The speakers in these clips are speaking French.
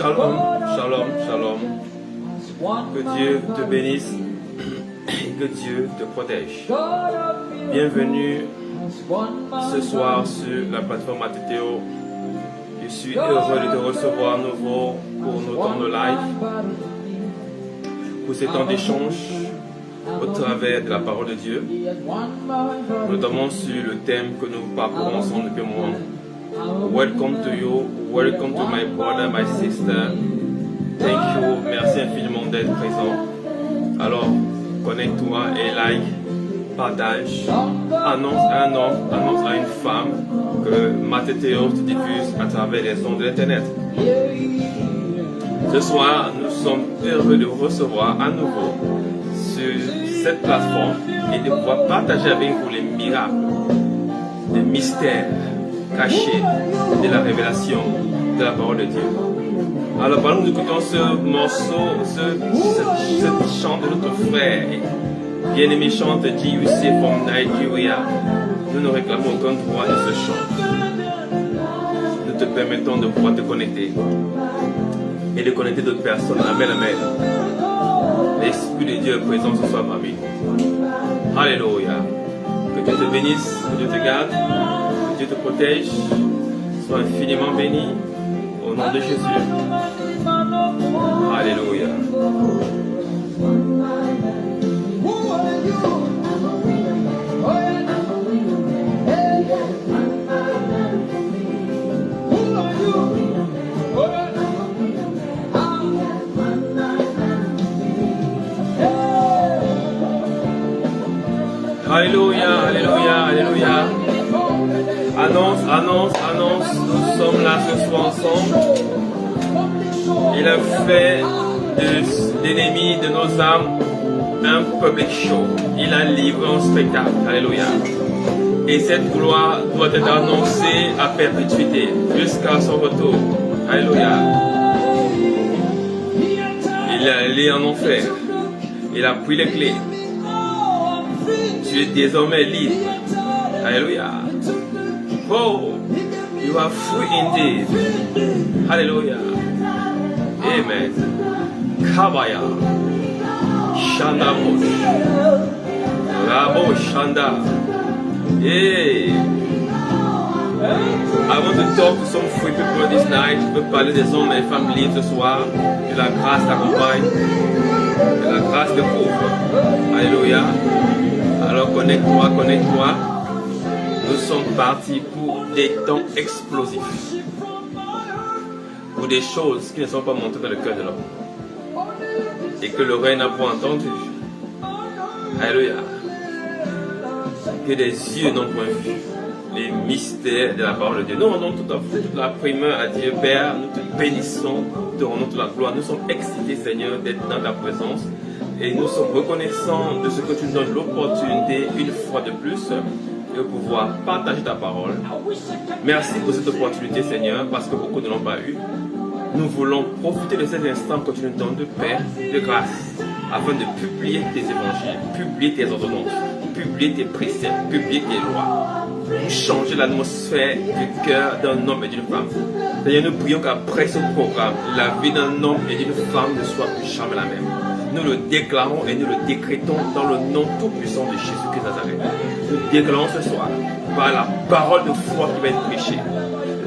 Shalom, shalom, shalom. Que Dieu te bénisse et que Dieu te protège. Bienvenue ce soir sur la plateforme Mateteo. Je suis heureux de te recevoir à nouveau pour nos temps de live, pour ces temps d'échange au travers de la parole de Dieu, notamment sur le thème que nous parcourons ensemble depuis un moment. Welcome to you, welcome to my brother, my sister. Thank you, merci infiniment d'être présent. Alors, connecte-toi et like, partage, annonce à un homme, annonce à une femme que Mateteo se diffuse à travers les ondes de l'internet. Ce soir, nous sommes heureux de vous recevoir à nouveau sur cette plateforme et de pouvoir partager avec vous les miracles, les mystères cachés de la révélation de la parole de Dieu. Alors, pendant que nous écoutons ce morceau, ce chant de notre frère, bien-aimé chante GUC from Nigeria, nous ne réclamons aucun droit de ce chant. Nous te permettons de pouvoir te connecter et de connecter d'autres personnes. Amen, amen. L'Esprit de Dieu est présent ce soir parmi nous. Alléluia. Que Dieu te bénisse, que Dieu te garde, que Dieu te protège. Sois infiniment béni au nom de Jésus. Alléluia. Alléluia, alléluia, alléluia. Annonce, annonce, annonce. Nous sommes là ce soir ensemble. Il a fait de l'ennemi de nos âmes un public show. Il a livré un spectacle. Alléluia. Et cette gloire doit être annoncée à perpétuité jusqu'à son retour. Alléluia. Il est allé en enfer. Il a pris les clés. Tu es désormais libre. Alléluia. Oh, you are free indeed. Alléluia. Amen. Kabaya. Shanda Bosh. Rabo Shanda. Hey. I want to talk to some free people this night. Je veux parler des hommes et femmes libres ce soir. Que la grâce t'accompagne. Que la grâce te couvre. Alléluia. Alors connecte-toi, connecte-toi. Nous sommes partis pour des temps explosifs. Pour des choses qui ne sont pas montées dans le cœur de l'homme. Et que l'oreille n'a pas entendu. Alléluia. Que des yeux n'ont point vu. Les mystères de la parole de Dieu. Nous rendons toute la primeur à Dieu. Père, nous te bénissons, nous te rendons toute la gloire. Nous sommes excités, Seigneur, d'être dans ta présence. Et nous sommes reconnaissants de ce que tu nous donnes l'opportunité, une fois de plus, de pouvoir partager ta parole. Merci pour cette opportunité, Seigneur, parce que beaucoup ne l'ont pas eu. Nous voulons profiter de cet instant que tu nous donnes de paix, de grâce, afin de publier tes évangiles, publier tes ordonnances, publier tes préceptes, publier tes lois. Changer l'atmosphère du cœur d'un homme et d'une femme. Seigneur, nous prions qu'après ce programme, la vie d'un homme et d'une femme ne soit plus jamais la même. Nous le déclarons et nous le décrétons dans le nom tout puissant de Jésus-Christ Nazareth. Nous déclarons ce soir, par la parole de foi qui va être prêchée,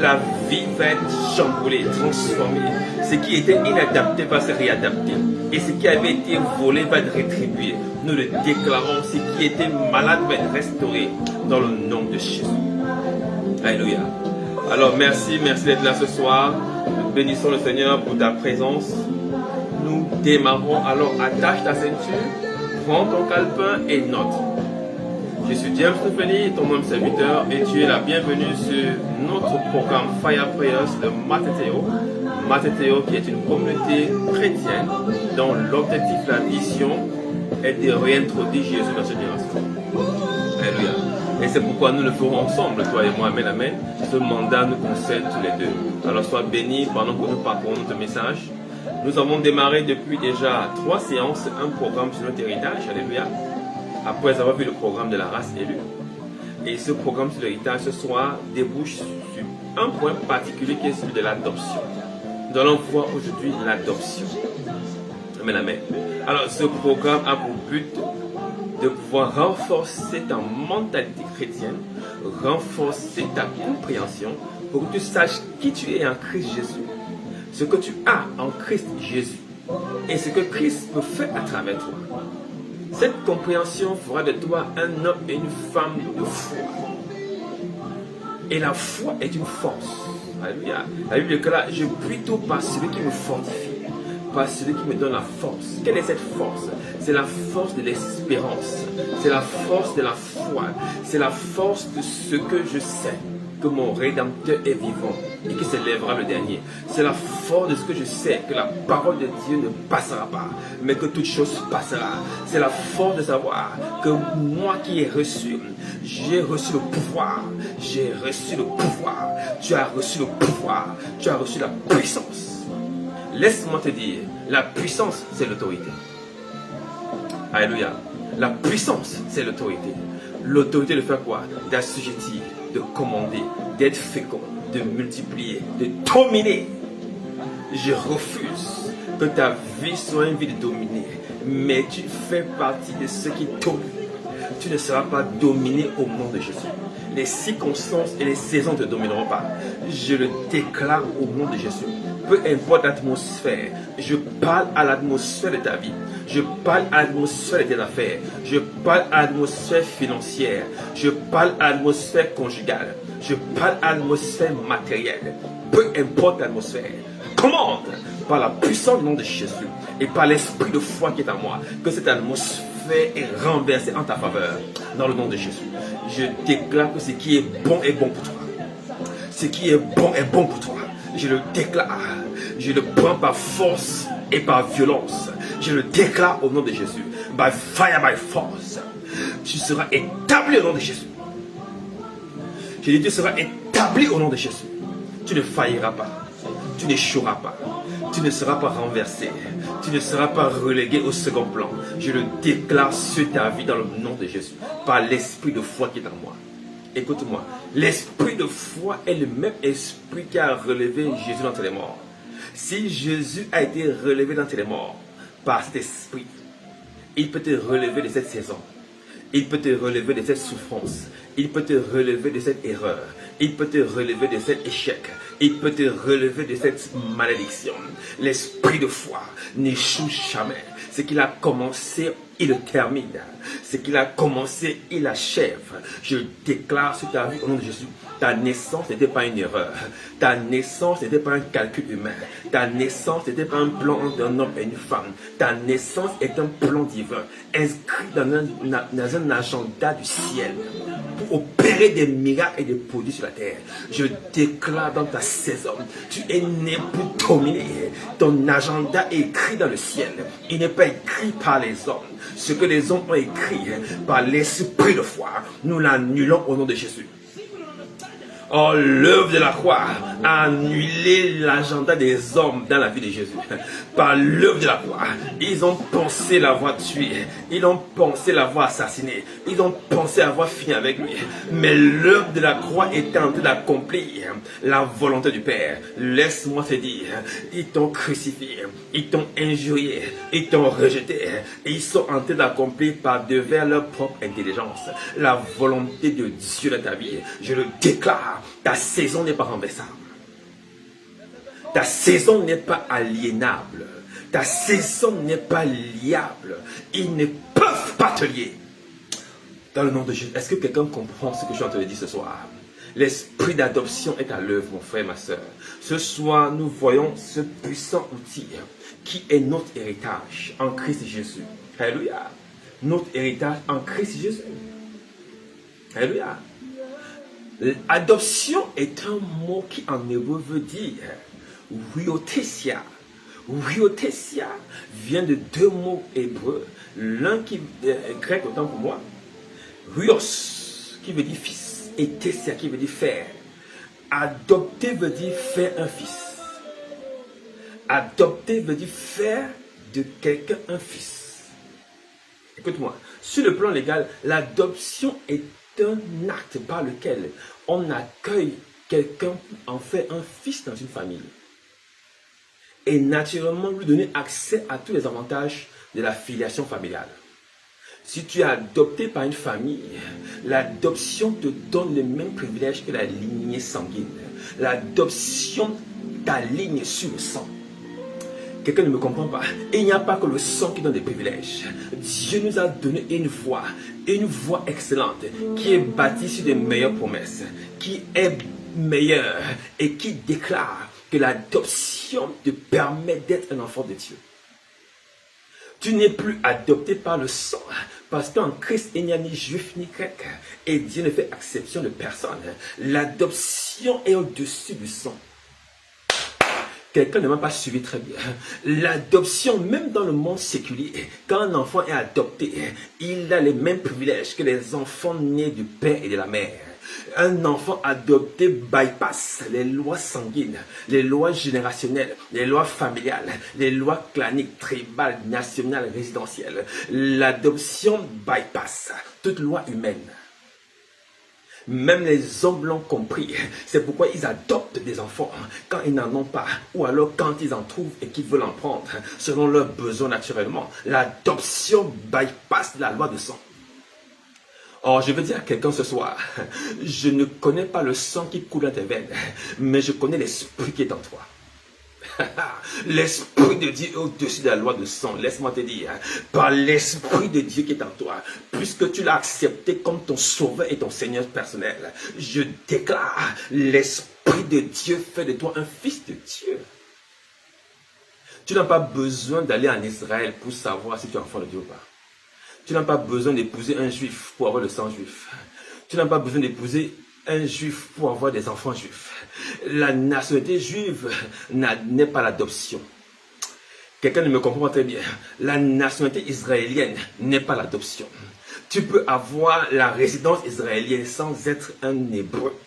la vie va être chamboulée, transformée. Ce qui était inadapté va se réadapter. Et ce qui avait été volé va être rétribué. Nous le déclarons, ce qui était malade va être restauré dans le nom de Jésus. Alléluia. Alors merci d'être là ce soir. Nous bénissons le Seigneur pour ta présence. Nous démarrons, alors attache ta ceinture, prends ton calepin et note. Je suis James Stéphanie, ton homme serviteur, et tu es la bienvenue sur notre programme Fire Prayers de Mateteo. Mateteo qui est une communauté chrétienne dont l'objectif, la mission est de réintroduire Jésus dans cette génération. Alléluia. Et c'est pourquoi nous le ferons ensemble, toi et moi. Amen, amen. Ce mandat nous concerne tous les deux. Alors sois béni pendant que nous parcourons notre message. Nous avons démarré depuis déjà 3 séances, un programme sur notre héritage, alléluia, après avoir vu le programme de la race élue. Et ce programme sur l'héritage ce soir débouche sur un point particulier qui est celui de l'adoption. Nous allons voir aujourd'hui l'adoption. Amen, amen. Alors, ce programme a pour but de pouvoir renforcer ta mentalité chrétienne, renforcer ta compréhension pour que tu saches qui tu es en Christ Jésus, ce que tu as en Christ Jésus et ce que Christ peut faire à travers toi. Cette compréhension fera de toi un homme et une femme de foi. Et la foi est une force. Alléluia. La Bible déclare, je prie tout par celui qui me fortifie, par celui qui me donne la force. Quelle est cette force? C'est la force de l'espérance. C'est la force de la foi. C'est la force de ce que je sais, que mon Rédempteur est vivant et qu'il s'élèvera le dernier. C'est la force de ce que je sais, que la parole de Dieu ne passera pas, mais que toute chose passera. C'est la force de savoir que moi qui ai reçu, j'ai reçu le pouvoir. J'ai reçu le pouvoir. Tu as reçu le pouvoir. Tu as reçu la puissance. Laisse-moi te dire, la puissance, c'est l'autorité. Alléluia. La puissance, c'est l'autorité. L'autorité de faire quoi? D'assujettir, de commander, d'être fécond, de multiplier, de dominer. Je refuse que ta vie soit une vie de dominer, mais tu fais partie de ceux qui dominent. Tu ne seras pas dominé au nom de Jésus. Les circonstances et les saisons ne te domineront pas. Je le déclare au nom de Jésus. Peu importe l'atmosphère, je parle à l'atmosphère de ta vie. Je parle à l'atmosphère de tes affaires. Je parle à l'atmosphère financière. Je parle à l'atmosphère conjugale. Je parle à l'atmosphère matérielle. Peu importe l'atmosphère. Commande par la puissance du nom de Jésus et par l'esprit de foi qui est en moi que cette atmosphère est renversée en ta faveur dans le nom de Jésus. Je déclare que ce qui est bon pour toi. Ce qui est bon pour toi. Je le déclare. Je le prends par force et par violence. Je le déclare au nom de Jésus. By fire, by force. Tu seras établi au nom de Jésus. Je dis, tu seras établi au nom de Jésus. Tu ne failliras pas. Tu n'échoueras pas. Tu ne seras pas renversé. Tu ne seras pas relégué au second plan. Je le déclare sur ta vie dans le nom de Jésus. Par l'esprit de foi qui est en moi. Écoute-moi. L'esprit de foi est le même esprit qui a relevé Jésus d'entre les morts. Si Jésus a été relevé d'entre les morts par cet esprit, il peut te relever de cette saison. Il peut te relever de cette souffrance. Il peut te relever de cette erreur. Il peut te relever de cet échec. Il peut te relever de cette malédiction. L'esprit de foi n'échoue jamais. Ce qu'il a commencé, il le termine. Ce qu'il a commencé, il achève. Je déclare sur ta vie au nom de Jésus. Ta naissance n'était pas une erreur. Ta naissance n'était pas un calcul humain. Ta naissance n'était pas un plan d'un homme et une femme. Ta naissance est un plan divin, inscrit dans un agenda du ciel pour opérer des miracles et des produits sur la terre. Je déclare dans ta saison, tu es né pour dominer. Ton agenda est écrit dans le ciel. Il n'est pas écrit par les hommes. Ce que les hommes ont écrit par l'esprit de foi, nous l'annulons au nom de Jésus. Oh, l'œuvre de la croix a annulé l'agenda des hommes dans la vie de Jésus. Par l'œuvre de la croix, ils ont pensé l'avoir tué. Ils ont pensé l'avoir assassiné. Ils ont pensé avoir fini avec lui. Mais l'œuvre de la croix est en train d'accomplir la volonté du Père. Laisse-moi te dire, ils t'ont crucifié. Ils t'ont injurié. Ils t'ont rejeté. Et ils sont en train d'accomplir par devers leur propre intelligence la volonté de Dieu dans ta vie. Je le déclare. Ta saison n'est pas renversable. Ta saison n'est pas aliénable. Ta saison n'est pas liable. Ils ne peuvent pas te lier. Dans le nom de Jésus, est-ce que quelqu'un comprend ce que je suis en train de dire ce soir? L'esprit d'adoption est à l'œuvre, mon frère et ma soeur. Ce soir, nous voyons ce puissant outil qui est notre héritage en Christ Jésus. Alléluia. Notre héritage en Christ Jésus. Alléluia. Adoption est un mot qui en hébreu veut dire huiothesia. Huiothesia vient de deux mots hébreux. L'un qui est grec autant pour moi. Huios qui veut dire fils et thesia qui veut dire faire. Adopter veut dire faire un fils. Adopter veut dire faire de quelqu'un un fils. Écoute-moi, sur le plan légal, l'adoption est un acte par lequel on accueille quelqu'un en fait un fils dans une famille. et naturellement lui donner accès à tous les avantages de la filiation familiale. Si tu es adopté par une famille, l'adoption te donne les mêmes privilèges que la lignée sanguine. L'adoption t'aligne sur le sang. Quelqu'un ne me comprend pas. Et il n'y a pas que le sang qui donne des privilèges. Dieu nous a donné une voie excellente, qui est bâtie sur des meilleures promesses, qui est meilleure et qui déclare que l'adoption te permet d'être un enfant de Dieu. Tu n'es plus adopté par le sang, parce qu'en Christ, il n'y a ni juif ni grec, et Dieu ne fait exception de personne. L'adoption est au-dessus du sang. Quelqu'un ne m'a pas suivi très bien. L'adoption, même dans le monde séculier, quand un enfant est adopté, il a les mêmes privilèges que les enfants nés du père et de la mère. Un enfant adopté bypass les lois sanguines, les lois générationnelles, les lois familiales, les lois claniques, tribales, nationales, résidentielles. L'adoption bypass toute loi humaine. Même les hommes l'ont compris. C'est pourquoi ils adoptent des enfants quand ils n'en ont pas, ou alors quand ils en trouvent et qu'ils veulent en prendre, selon leurs besoins naturellement. L'adoption bypass la loi de sang. Or, je veux dire à quelqu'un ce soir, je ne connais pas le sang qui coule dans tes veines, mais je connais l'esprit qui est en toi. L'esprit de Dieu est au-dessus de la loi de sang. Laisse-moi te dire, par l'esprit de Dieu qui est en toi, puisque tu l'as accepté comme ton sauveur et ton Seigneur personnel, je déclare, l'esprit de Dieu fait de toi un fils de Dieu. Tu n'as pas besoin d'aller en Israël pour savoir si tu es enfant de Dieu ou pas. Tu n'as pas besoin d'épouser un juif pour avoir le sang juif. Tu n'as pas besoin d'épouser un juif pour avoir des enfants juifs. La nationalité juive n'est pas l'adoption. Quelqu'un ne me comprend pas très bien. La nationalité israélienne n'est pas l'adoption. Tu peux avoir la résidence israélienne sans être un hébreu.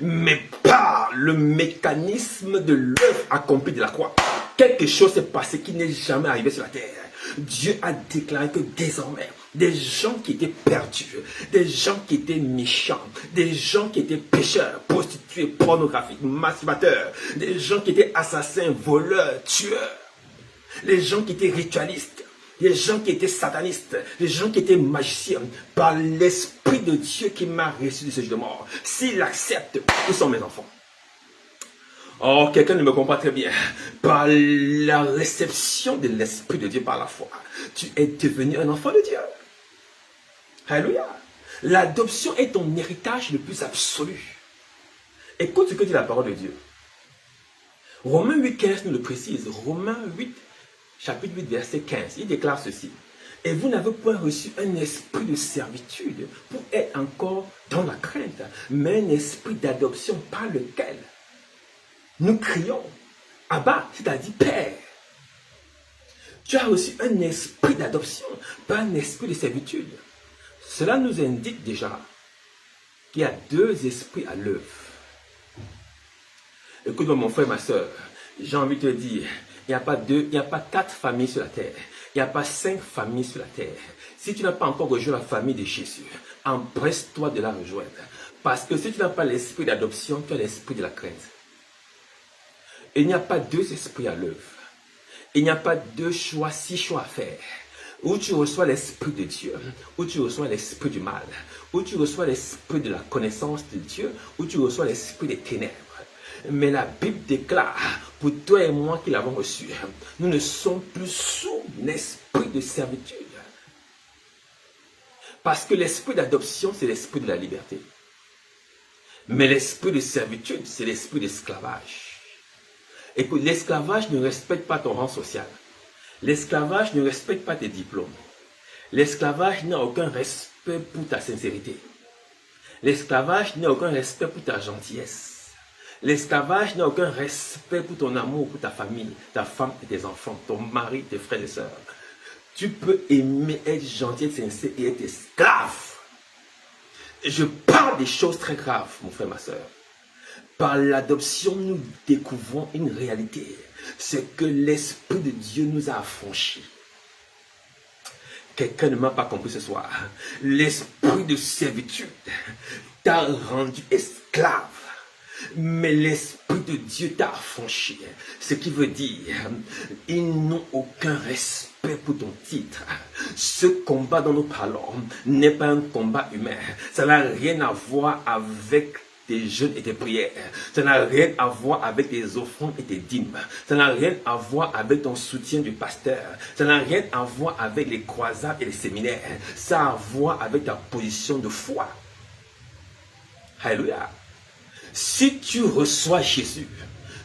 Mais par le mécanisme de l'œuvre accomplie de la croix, quelque chose s'est passé qui n'est jamais arrivé sur la terre. Dieu a déclaré que désormais, des gens qui étaient perdus, des gens qui étaient méchants, des gens qui étaient pécheurs, prostituées, pornographiques, masturbateurs, des gens qui étaient assassins, voleurs, tueurs, les gens qui étaient ritualistes, les gens qui étaient satanistes, les gens qui étaient magiciens, par l'Esprit de Dieu qui m'a reçu de ce jeu de mort, s'ils l'acceptent, ils sont mes enfants. Oh, quelqu'un ne me comprend très bien. Par la réception de l'Esprit de Dieu par la foi, tu es devenu un enfant de Dieu. Alléluia. L'adoption est ton héritage le plus absolu. Écoute ce que dit la parole de Dieu. Romains 8,15 nous le précise. Romains 8, chapitre 8, verset 15. Il déclare ceci. Et vous n'avez point reçu un esprit de servitude pour être encore dans la crainte, mais un esprit d'adoption par lequel nous crions, Abba, c'est-à-dire Père. Tu as reçu un esprit d'adoption, pas un esprit de servitude. Cela nous indique déjà qu'il y a deux esprits à l'œuvre. Écoute-moi mon frère, ma soeur, j'ai envie de te dire, il n'y a pas deux, il n'y a pas 4 familles sur la terre. Il n'y a pas 5 familles sur la terre. Si tu n'as pas encore rejoint la famille de Jésus, empresse-toi de la rejoindre. Parce que si tu n'as pas l'esprit d'adoption, tu as l'esprit de la crainte. Il n'y a pas 2 esprits à l'œuvre. Il n'y a pas 6 choix à faire. Où tu reçois l'esprit de Dieu, où tu reçois l'esprit du mal, où tu reçois l'esprit de la connaissance de Dieu, où tu reçois l'esprit des ténèbres. Mais la Bible déclare, pour toi et moi qui l'avons reçu, nous ne sommes plus sous l'esprit de servitude. Parce que l'esprit d'adoption, c'est l'esprit de la liberté. Mais l'esprit de servitude, c'est l'esprit d'esclavage. Écoute, l'esclavage ne respecte pas ton rang social. L'esclavage ne respecte pas tes diplômes. L'esclavage n'a aucun respect pour ta sincérité. L'esclavage n'a aucun respect pour ta gentillesse. L'esclavage n'a aucun respect pour ton amour, pour ta famille, ta femme et tes enfants, ton mari, tes frères et sœurs. Tu peux aimer, être gentil, être sincère et être esclave. Je parle des choses très graves, mon frère, ma soeur. Par l'adoption, nous découvrons une réalité. C'est que l'Esprit de Dieu nous a affranchis. Quelqu'un ne m'a pas compris ce soir. L'esprit de servitude t'a rendu esclave. Mais l'Esprit de Dieu t'a affranchi. Ce qui veut dire, ils n'ont aucun respect pour ton titre. Ce combat dont nous parlons n'est pas un combat humain. Ça n'a rien à voir avec tes jeûnes et tes prières. Ça n'a rien à voir avec tes offrandes et tes dîmes. Ça n'a rien à voir avec ton soutien du pasteur. Ça n'a rien à voir avec les croisades et les séminaires. Ça a à voir avec ta position de foi. Alléluia. Si tu reçois Jésus,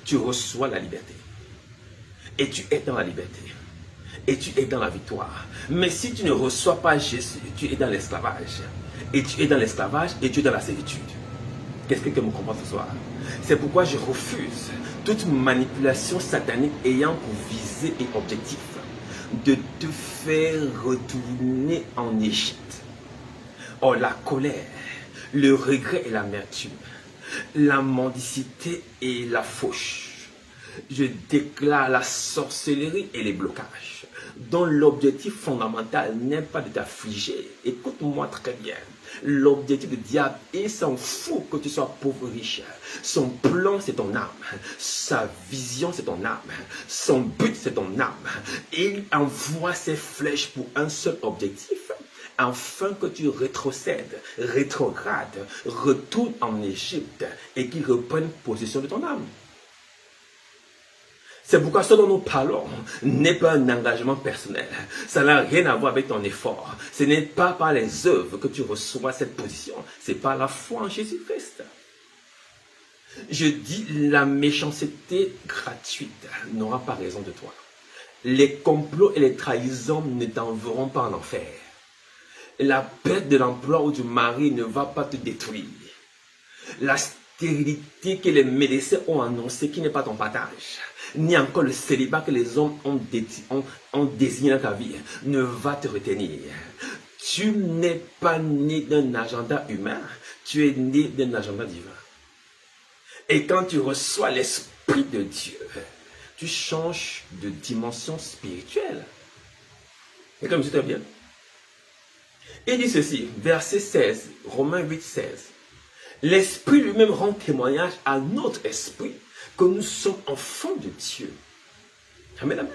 tu reçois la liberté. Et tu es dans la liberté. Et tu es dans la victoire. Mais si tu ne reçois pas Jésus, tu es dans l'esclavage. Et tu es dans l'esclavage et tu es dans la servitude. Qu'est-ce que quelqu'un me comprend ce soir? C'est pourquoi je refuse toute manipulation satanique ayant pour visée et objectif de te faire retourner en Égypte. Oh, la colère, le regret et l'amertume, la mendicité et la fauche. Je déclare la sorcellerie et les blocages, dont l'objectif fondamental n'est pas de t'affliger. Écoute-moi très bien. L'objectif du diable, il s'en fout que tu sois pauvre ou riche. Son plan, c'est ton âme. Sa vision, c'est ton âme. Son but, c'est ton âme. Il envoie ses flèches pour un seul objectif, afin que tu rétrocèdes, rétrogrades, retournes en Égypte et qu'il reprenne possession de ton âme. C'est pourquoi ce dont nous parlons n'est pas un engagement personnel. Ça n'a rien à voir avec ton effort. Ce n'est pas par les œuvres que tu reçois cette position. C'est par la foi en Jésus-Christ. Je dis, la méchanceté gratuite n'aura pas raison de toi. Les complots et les trahisons ne t'enverront pas en enfer. La perte de l'emploi ou du mari ne va pas te détruire. La stérilité que les médecins ont annoncé qui n'est pas ton partage, ni encore le célibat que les hommes ont désigné dans ta vie, ne va te retenir. Tu n'es pas né d'un agenda humain, tu es né d'un agenda divin. Et quand tu reçois l'Esprit de Dieu, tu changes de dimension spirituelle. Et comme je très bien. Il dit ceci, verset 16, Romains 8, 16. L'Esprit lui-même rend témoignage à notre esprit que nous sommes enfants de Dieu. Amen, amen.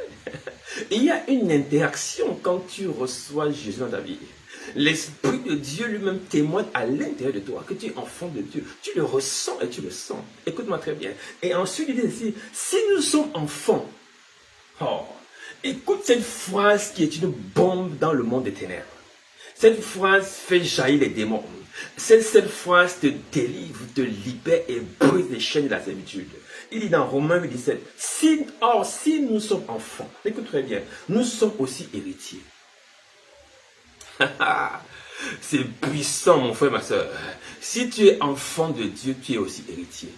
Il y a une interaction quand tu reçois Jésus dans ta vie. L'Esprit de Dieu lui-même témoigne à l'intérieur de toi que tu es enfant de Dieu. Tu le ressens et tu le sens. Écoute-moi très bien. Et ensuite, il dit ici, si nous sommes enfants, oh, écoute cette phrase qui est une bombe dans le monde des ténèbres. Cette phrase fait jaillir les démons. Cette phrase te délivre, te libère et brise les chaînes de la servitude. Il dit dans Romains 8, 17, si nous sommes enfants, écoute très bien, nous sommes aussi héritiers. C'est puissant, mon frère, ma soeur. Si tu es enfant de Dieu, tu es aussi héritier.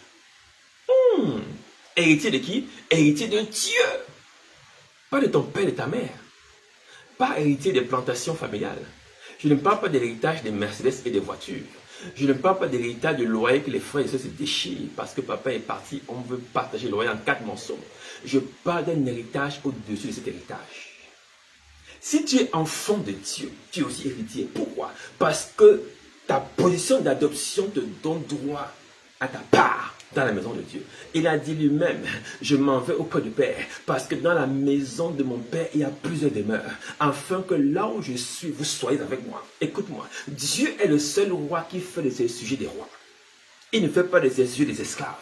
Héritier de qui? Héritier de Dieu. Pas de ton père et de ta mère. Pas héritier des plantations familiales. Je ne parle pas de l'héritage des Mercedes et des voitures. Je ne parle pas de l'héritage du loyer que les frères et sœurs se déchirent parce que papa est parti, on veut partager le loyer en 4 morceaux. Je parle d'un héritage au-dessus de cet héritage. Si tu es enfant de Dieu, tu es aussi héritier. Pourquoi? Parce que ta position d'adoption te donne droit à ta part dans la maison de Dieu. Il a dit lui-même, je m'en vais auprès du Père, parce que dans la maison de mon Père, il y a plusieurs demeures, afin que là où je suis, vous soyez avec moi. Écoute-moi, Dieu est le seul roi qui fait de ses sujets des rois. Il ne fait pas de ses sujets des esclaves.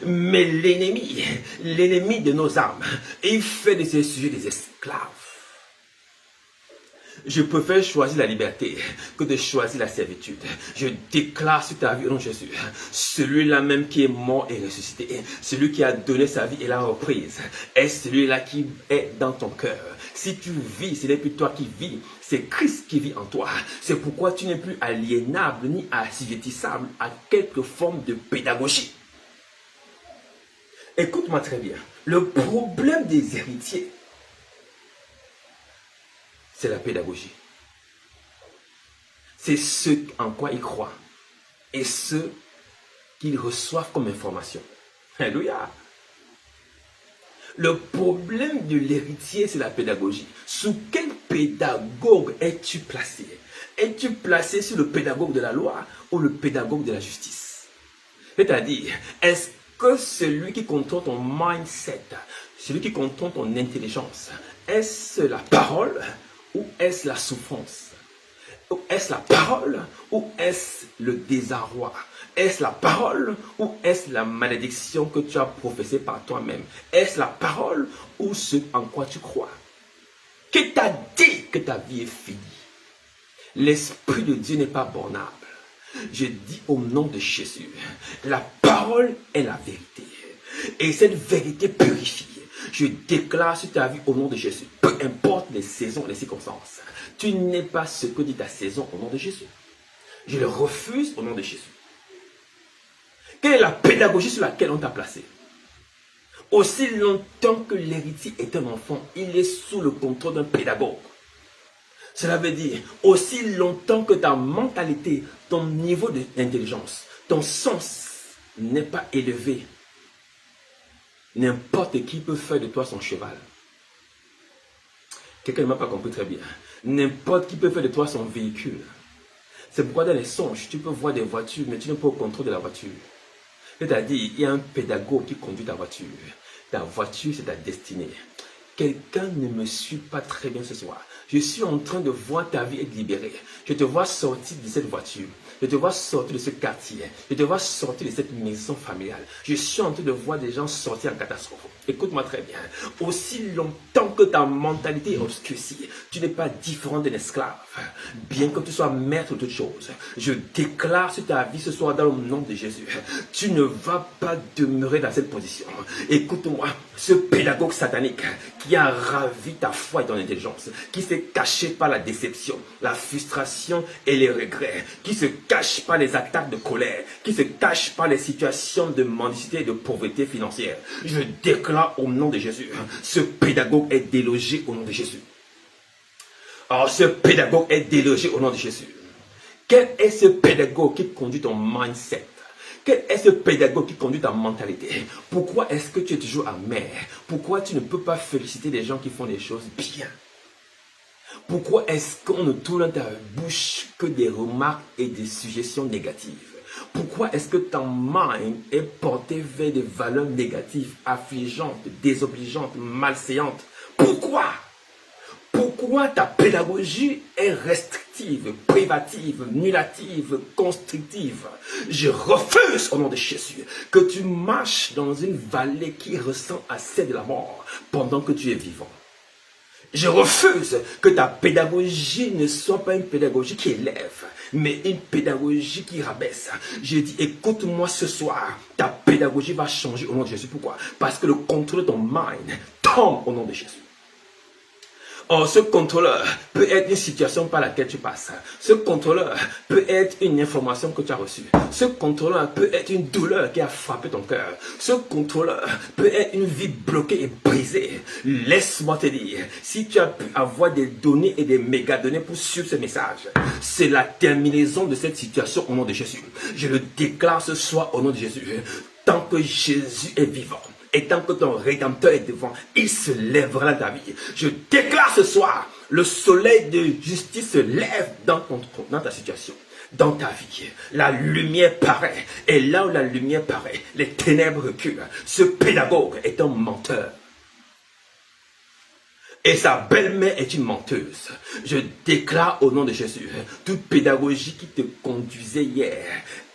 Mais l'ennemi de nos âmes, il fait de ses sujets des esclaves. Je préfère choisir la liberté que de choisir la servitude. Je déclare sur ta vie, au nom de Jésus, celui-là même qui est mort et ressuscité, celui qui a donné sa vie et l'a reprise, est celui-là qui est dans ton cœur. Si tu vis, ce n'est plus toi qui vis, c'est Christ qui vit en toi. C'est pourquoi tu n'es plus aliénable ni assujettissable à quelque forme de pédagogie. Écoute-moi très bien. Le problème des héritiers, c'est la pédagogie. C'est ce en quoi ils croient et ce qu'ils reçoivent comme information. Alléluia. Le problème de l'héritier, c'est la pédagogie. Sous quel pédagogue es-tu placé? Es-tu placé sur le pédagogue de la loi ou le pédagogue de la justice? C'est-à-dire, est-ce que celui qui contrôle ton mindset, celui qui contrôle ton intelligence, est-ce la parole ou est-ce la souffrance? Est-ce la parole ou est-ce le désarroi? Est-ce la parole ou est-ce la malédiction que tu as professée par toi-même? Est-ce la parole ou ce en quoi tu crois? Qui t'a dit que ta vie est finie? L'Esprit de Dieu n'est pas bornable. Je dis au nom de Jésus, la parole est la vérité. Et cette vérité purifie. Je déclare sur ta vie au nom de Jésus. Peu importe les saisons, les circonstances. Tu n'es pas ce que dit ta saison au nom de Jésus. Je le refuse au nom de Jésus. Quelle est la pédagogie sur laquelle on t'a placé? Aussi longtemps que l'héritier est un enfant, il est sous le contrôle d'un pédagogue. Cela veut dire, aussi longtemps que ta mentalité, ton niveau d'intelligence, ton sens n'est pas élevé, n'importe qui peut faire de toi son cheval. Quelqu'un ne m'a pas compris très bien. N'importe qui peut faire de toi son véhicule. C'est pourquoi dans les songes, tu peux voir des voitures, mais tu n'es pas au contrôle de la voiture. C'est-à-dire, il y a un pédagogue qui conduit ta voiture. Ta voiture, c'est ta destinée. Quelqu'un ne me suit pas très bien ce soir. Je suis en train de voir ta vie être libérée. Je te vois sortir de cette voiture. Je te vois sortir de ce quartier. Je te vois sortir de cette maison familiale. Je suis en train de voir des gens sortir en catastrophe. Écoute-moi très bien. Aussi longtemps que ta mentalité est obscurcie, tu n'es pas différent d'un esclave. Bien que tu sois maître de toutes choses, je déclare sur ta vie ce soir dans le nom de Jésus. Tu ne vas pas demeurer dans cette position. Écoute-moi, ce pédagogue satanique qui a ravi ta foi et ton intelligence, qui s'est caché par la déception, la frustration et les regrets, qui se cache par les attaques de colère, qui se cache par les situations de mendicité et de pauvreté financière. Je déclare au nom de Jésus, ce pédagogue est délogé au nom de Jésus. Alors ce pédagogue est délogé au nom de Jésus. Quel est ce pédagogue qui conduit ton mindset? Quel est ce pédagogue qui conduit ta mentalité? Pourquoi est-ce que tu es toujours amer? Pourquoi tu ne peux pas féliciter les gens qui font des choses bien? Pourquoi est-ce qu'on ne tourne dans ta bouche que des remarques et des suggestions négatives? Pourquoi est-ce que ton mind est porté vers des valeurs négatives, affligeantes, désobligeantes, malséantes? Pourquoi? Pourquoi ta pédagogie est restrictive, privative, nulative, constructive? Je refuse au nom de Jésus que tu marches dans une vallée qui ressemble à celle de la mort pendant que tu es vivant. Je refuse que ta pédagogie ne soit pas une pédagogie qui élève, mais une pédagogie qui rabaisse. Je dis, écoute-moi ce soir, ta pédagogie va changer au nom de Jésus. Pourquoi? Parce que le contrôle de ton mind tombe au nom de Jésus. Or, ce contrôleur peut être une situation par laquelle tu passes. Ce contrôleur peut être une information que tu as reçue. Ce contrôleur peut être une douleur qui a frappé ton cœur. Ce contrôleur peut être une vie bloquée et brisée. Laisse-moi te dire, si tu as pu avoir des données et des mégadonnées pour suivre ce message, c'est la terminaison de cette situation au nom de Jésus. Je le déclare ce soir au nom de Jésus. Tant que Jésus est vivant, et tant que ton Rédempteur est devant, il se lèvera dans ta vie. Je déclare ce soir, le soleil de justice se lève dans ta situation, dans ta vie. La lumière paraît. Et là où la lumière paraît, les ténèbres reculent. Ce pédagogue est un menteur. Et sa belle-mère est une menteuse. Je déclare au nom de Jésus, toute pédagogie qui te conduisait hier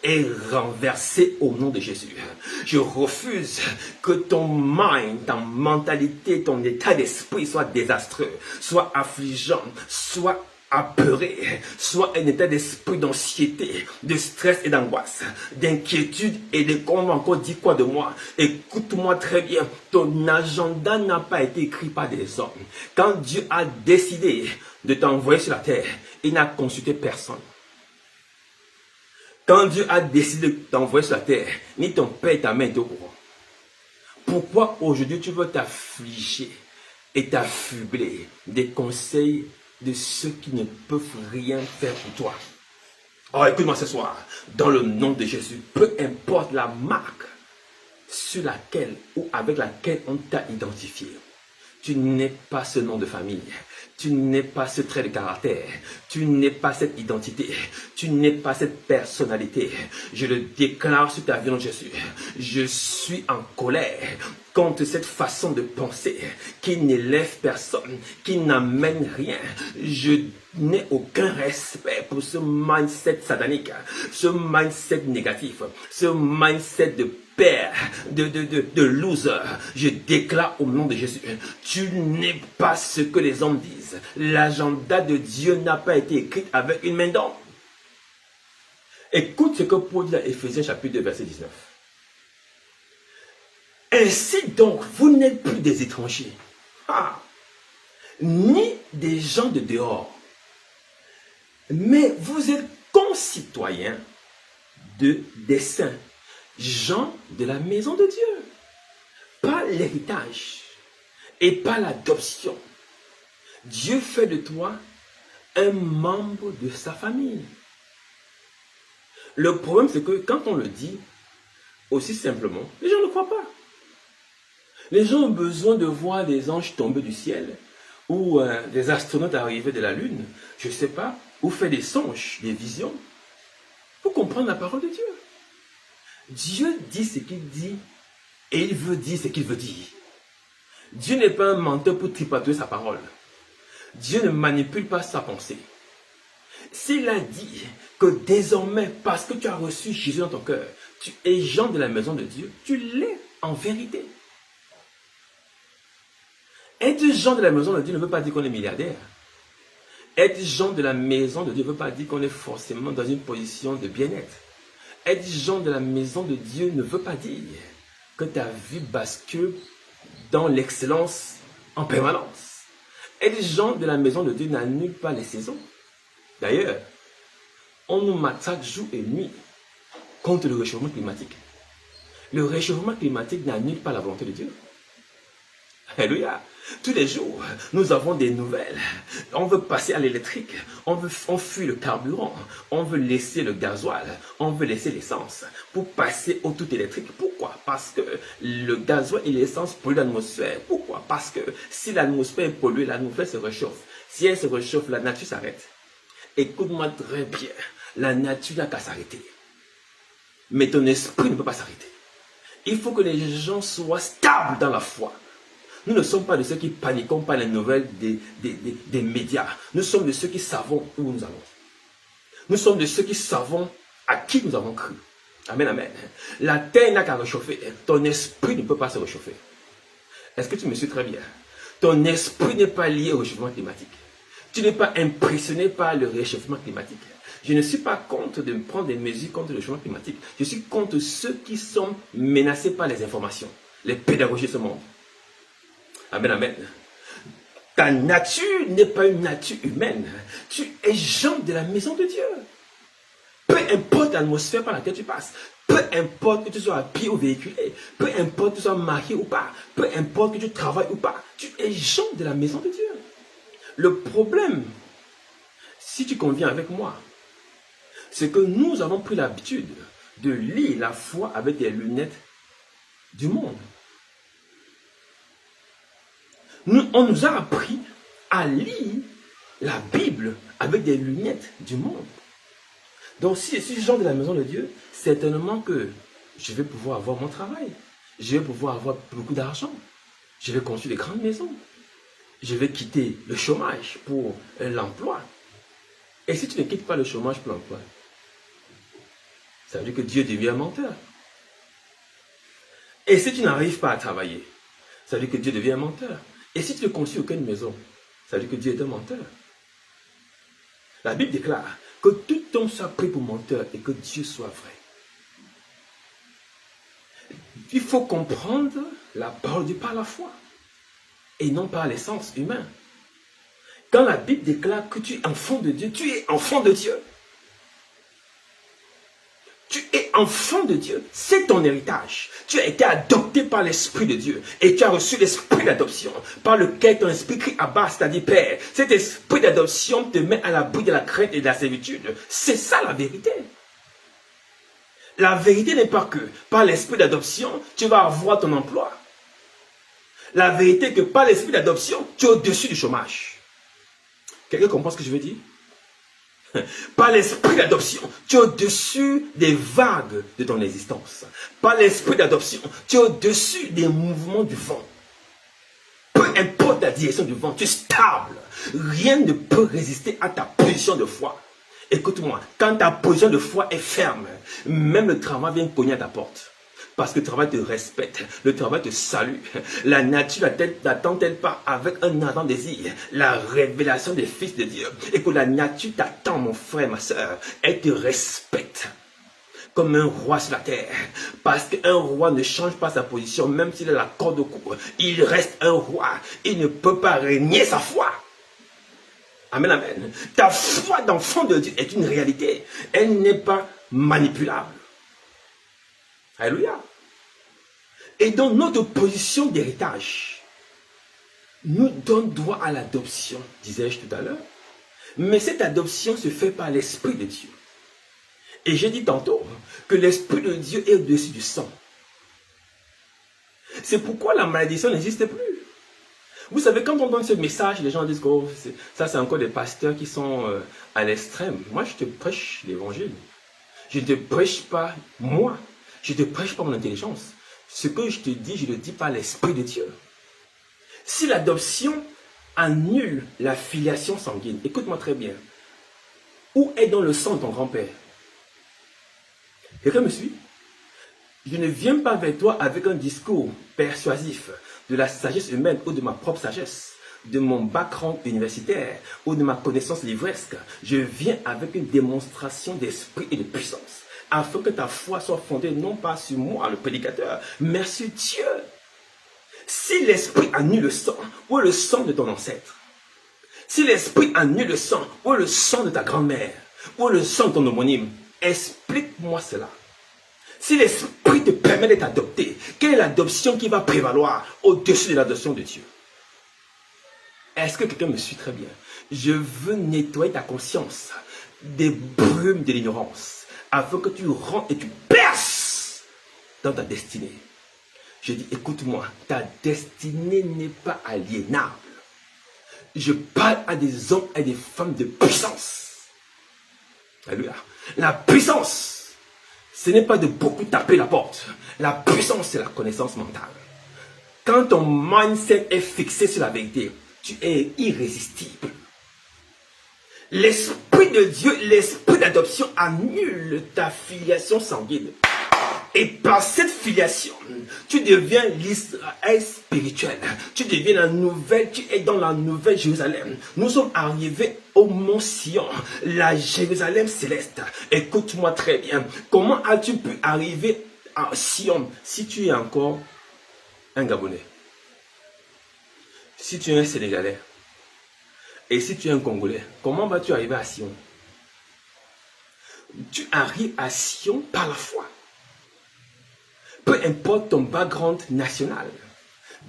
est renversée au nom de Jésus. Je refuse que ton mind, ta mentalité, ton état d'esprit soit désastreux, soit affligeant, soit apeuré, soit un état d'esprit d'anxiété, de stress et d'angoisse, d'inquiétude et de qu'on va encore dire quoi de moi. Écoute-moi très bien, ton agenda n'a pas été écrit par des hommes. Quand Dieu a décidé de t'envoyer sur la terre, il n'a consulté personne. Quand Dieu a décidé de t'envoyer sur la terre, ni ton père et ta mère étaient au courant. Pourquoi aujourd'hui tu veux t'affliger et t'affubler des conseils de ceux qui ne peuvent rien faire pour toi? Oh, écoute-moi ce soir, dans le nom de Jésus, peu importe la marque sur laquelle ou avec laquelle on t'a identifié, Tu n'es pas ce nom de famille. Tu n'es pas ce trait de caractère. Tu n'es pas cette identité. Tu n'es pas cette personnalité. Je le déclare sur ta vie en Jésus. Je suis en colère contre cette façon de penser qui n'élève personne, qui n'amène rien. Je n'ai aucun respect pour ce mindset satanique, ce mindset négatif, ce mindset de père, de loser. Je déclare au nom de Jésus, tu n'es pas ce que les hommes disent. L'agenda de Dieu n'a pas été écrit avec une main d'homme. Écoute ce que Paul dit dans Éphésiens chapitre 2 verset 19. Ainsi donc, vous n'êtes plus des étrangers, ni des gens de dehors, mais vous êtes concitoyens des saints, gens de la maison de Dieu, pas l'héritage et pas l'adoption. Dieu fait de toi un membre de sa famille. Le problème, c'est que quand on le dit aussi simplement, les gens ne croient pas. Les gens ont besoin de voir des anges tomber du ciel ou des astronautes arriver de la lune, je ne sais pas, ou faire des songes, des visions, pour comprendre la parole de Dieu. Dieu dit ce qu'il dit et il veut dire ce qu'il veut dire. Dieu n'est pas un menteur pour tripatouiller sa parole. Dieu ne manipule pas sa pensée. S'il a dit que désormais, parce que tu as reçu Jésus dans ton cœur, tu es gens de la maison de Dieu, tu l'es en vérité. Être gens de la maison de Dieu ne veut pas dire qu'on est milliardaire. Être gens de la maison de Dieu ne veut pas dire qu'on est forcément dans une position de bien-être. Être gens de la maison de Dieu ne veut pas dire que ta vie bascule dans l'excellence en permanence. Être gens de la maison de Dieu n'annule pas les saisons. D'ailleurs, on nous matraque jour et nuit contre le réchauffement climatique. Le réchauffement climatique n'annule pas la volonté de Dieu. Alléluia. Tous les jours, nous avons des nouvelles. On veut passer à l'électrique. On fuit le carburant. On veut laisser le gasoil. On veut laisser l'essence pour passer au tout électrique. Pourquoi? Parce que le gasoil et l'essence polluent l'atmosphère. Pourquoi? Parce que si l'atmosphère est polluée, l'atmosphère se réchauffe. Si elle se réchauffe, la nature s'arrête. Écoute-moi très bien. La nature n'a qu'à s'arrêter. Mais ton esprit ne peut pas s'arrêter. Il faut que les gens soient stables dans la foi. Nous ne sommes pas de ceux qui paniquons par les nouvelles des médias. Nous sommes de ceux qui savons où nous allons. Nous sommes de ceux qui savons à qui nous avons cru. Amen, amen. La terre n'a qu'à réchauffer. Ton esprit ne peut pas se réchauffer. Est-ce que tu me suis très bien? Ton esprit n'est pas lié au réchauffement climatique. Tu n'es pas impressionné par le réchauffement climatique. Je ne suis pas contre de prendre des mesures contre le réchauffement climatique. Je suis contre ceux qui sont menacés par les informations, les pédagogies de ce monde. Amen, amen. Ta nature n'est pas une nature humaine. Tu es gens de la maison de Dieu. Peu importe l'atmosphère par laquelle tu passes, peu importe que tu sois à pied ou véhiculé, peu importe que tu sois marié ou pas, peu importe que tu travailles ou pas, tu es gens de la maison de Dieu. Le problème, si tu conviens avec moi, c'est que nous avons pris l'habitude de lire la foi avec des lunettes du monde. On nous a appris à lire la Bible avec des lunettes du monde. Donc si je suis gens de la maison de Dieu, certainement que je vais pouvoir avoir mon travail. Je vais pouvoir avoir beaucoup d'argent. Je vais construire des grandes maisons. Je vais quitter le chômage pour l'emploi. Et si tu ne quittes pas le chômage pour l'emploi, ça veut dire que Dieu devient un menteur. Et si tu n'arrives pas à travailler, ça veut dire que Dieu devient un menteur. Et si tu ne construis aucune maison, ça veut dire que Dieu est un menteur. La Bible déclare que tout homme soit pris pour menteur et que Dieu soit vrai. Il faut comprendre la parole de Dieu par la foi et non par l'essence humaine. Quand la Bible déclare que tu es enfant de Dieu, tu es enfant de Dieu. Tu es enfant de Dieu, c'est ton héritage. Tu as été adopté par l'Esprit de Dieu et tu as reçu l'Esprit d'adoption par lequel ton esprit crie à bas, c'est-à-dire Père. Cet esprit d'adoption te met à l'abri de la crainte et de la servitude. C'est ça la vérité. La vérité n'est pas que par l'esprit d'adoption, tu vas avoir ton emploi. La vérité est que par l'esprit d'adoption, tu es au-dessus du chômage. Quelqu'un comprend ce que je veux dire? Par l'esprit d'adoption, tu es au-dessus des vagues de ton existence. Par l'esprit d'adoption, tu es au-dessus des mouvements du vent. Peu importe la direction du vent, tu es stable. Rien ne peut résister à ta position de foi. Écoute-moi, quand ta position de foi est ferme, même le travail vient cogner à ta porte. Parce que le travail te respecte, le travail te salue. La nature n'attend-elle pas avec un ardent désir la révélation des fils de Dieu? Et que la nature t'attend, mon frère, ma soeur. Elle te respecte comme un roi sur la terre. Parce qu'un roi ne change pas sa position, même s'il a la corde au cou. Il reste un roi. Il ne peut pas régner sa foi. Amen, amen. Ta foi d'enfant de Dieu est une réalité. Elle n'est pas manipulable. Alléluia. Et dans notre position d'héritage, nous donnons droit à l'adoption, disais-je tout à l'heure. Mais cette adoption se fait par l'Esprit de Dieu. Et j'ai dit tantôt que l'Esprit de Dieu est au-dessus du sang. C'est pourquoi la malédiction n'existe plus. Vous savez, quand on donne ce message, les gens disent que oh, ça c'est encore des pasteurs qui sont à l'extrême. Moi, je te prêche l'évangile. Je ne te prêche pas moi. Je ne te prêche pas mon intelligence. Ce que je te dis, je le dis par l'Esprit de Dieu. Si l'adoption annule la filiation sanguine, écoute-moi très bien. Où est dans le sang de ton grand-père? Quelqu'un me suit? Je ne viens pas vers toi avec un discours persuasif de la sagesse humaine ou de ma propre sagesse, de mon background universitaire ou de ma connaissance livresque. Je viens avec une démonstration d'esprit et de puissance, afin que ta foi soit fondée non pas sur moi, le prédicateur, mais sur Dieu. Si l'esprit annule le sang, où est le sang de ton ancêtre? Si l'esprit annule le sang, où est le sang de ta grand-mère? Où est le sang de ton homonyme? Explique-moi cela. Si l'esprit te permet d'être adopté, quelle est l'adoption qui va prévaloir au-dessus de l'adoption de Dieu? Est-ce que quelqu'un me suit très bien? Je veux nettoyer ta conscience des brumes de l'ignorance, afin que tu rentres et tu perces dans ta destinée. Je dis, écoute-moi, ta destinée n'est pas aliénable. Je parle à des hommes et des femmes de puissance. Alléluia. La puissance, ce n'est pas de beaucoup taper la porte. La puissance, c'est la connaissance mentale. Quand ton mindset est fixé sur la vérité, tu es irrésistible. L'Esprit de Dieu, l'Esprit d'adoption annule ta filiation sanguine. Et par cette filiation, tu deviens l'Israël spirituel. Tu deviens la nouvelle, tu es dans la nouvelle Jérusalem. Nous sommes arrivés au mont Sion, la Jérusalem céleste. Écoute-moi très bien. Comment as-tu pu arriver à Sion si tu es encore un Gabonais? Si tu es un Sénégalais? Et si tu es un Congolais? Comment vas-tu arriver à Sion? Tu arrives à Sion par la foi. Peu importe ton background national,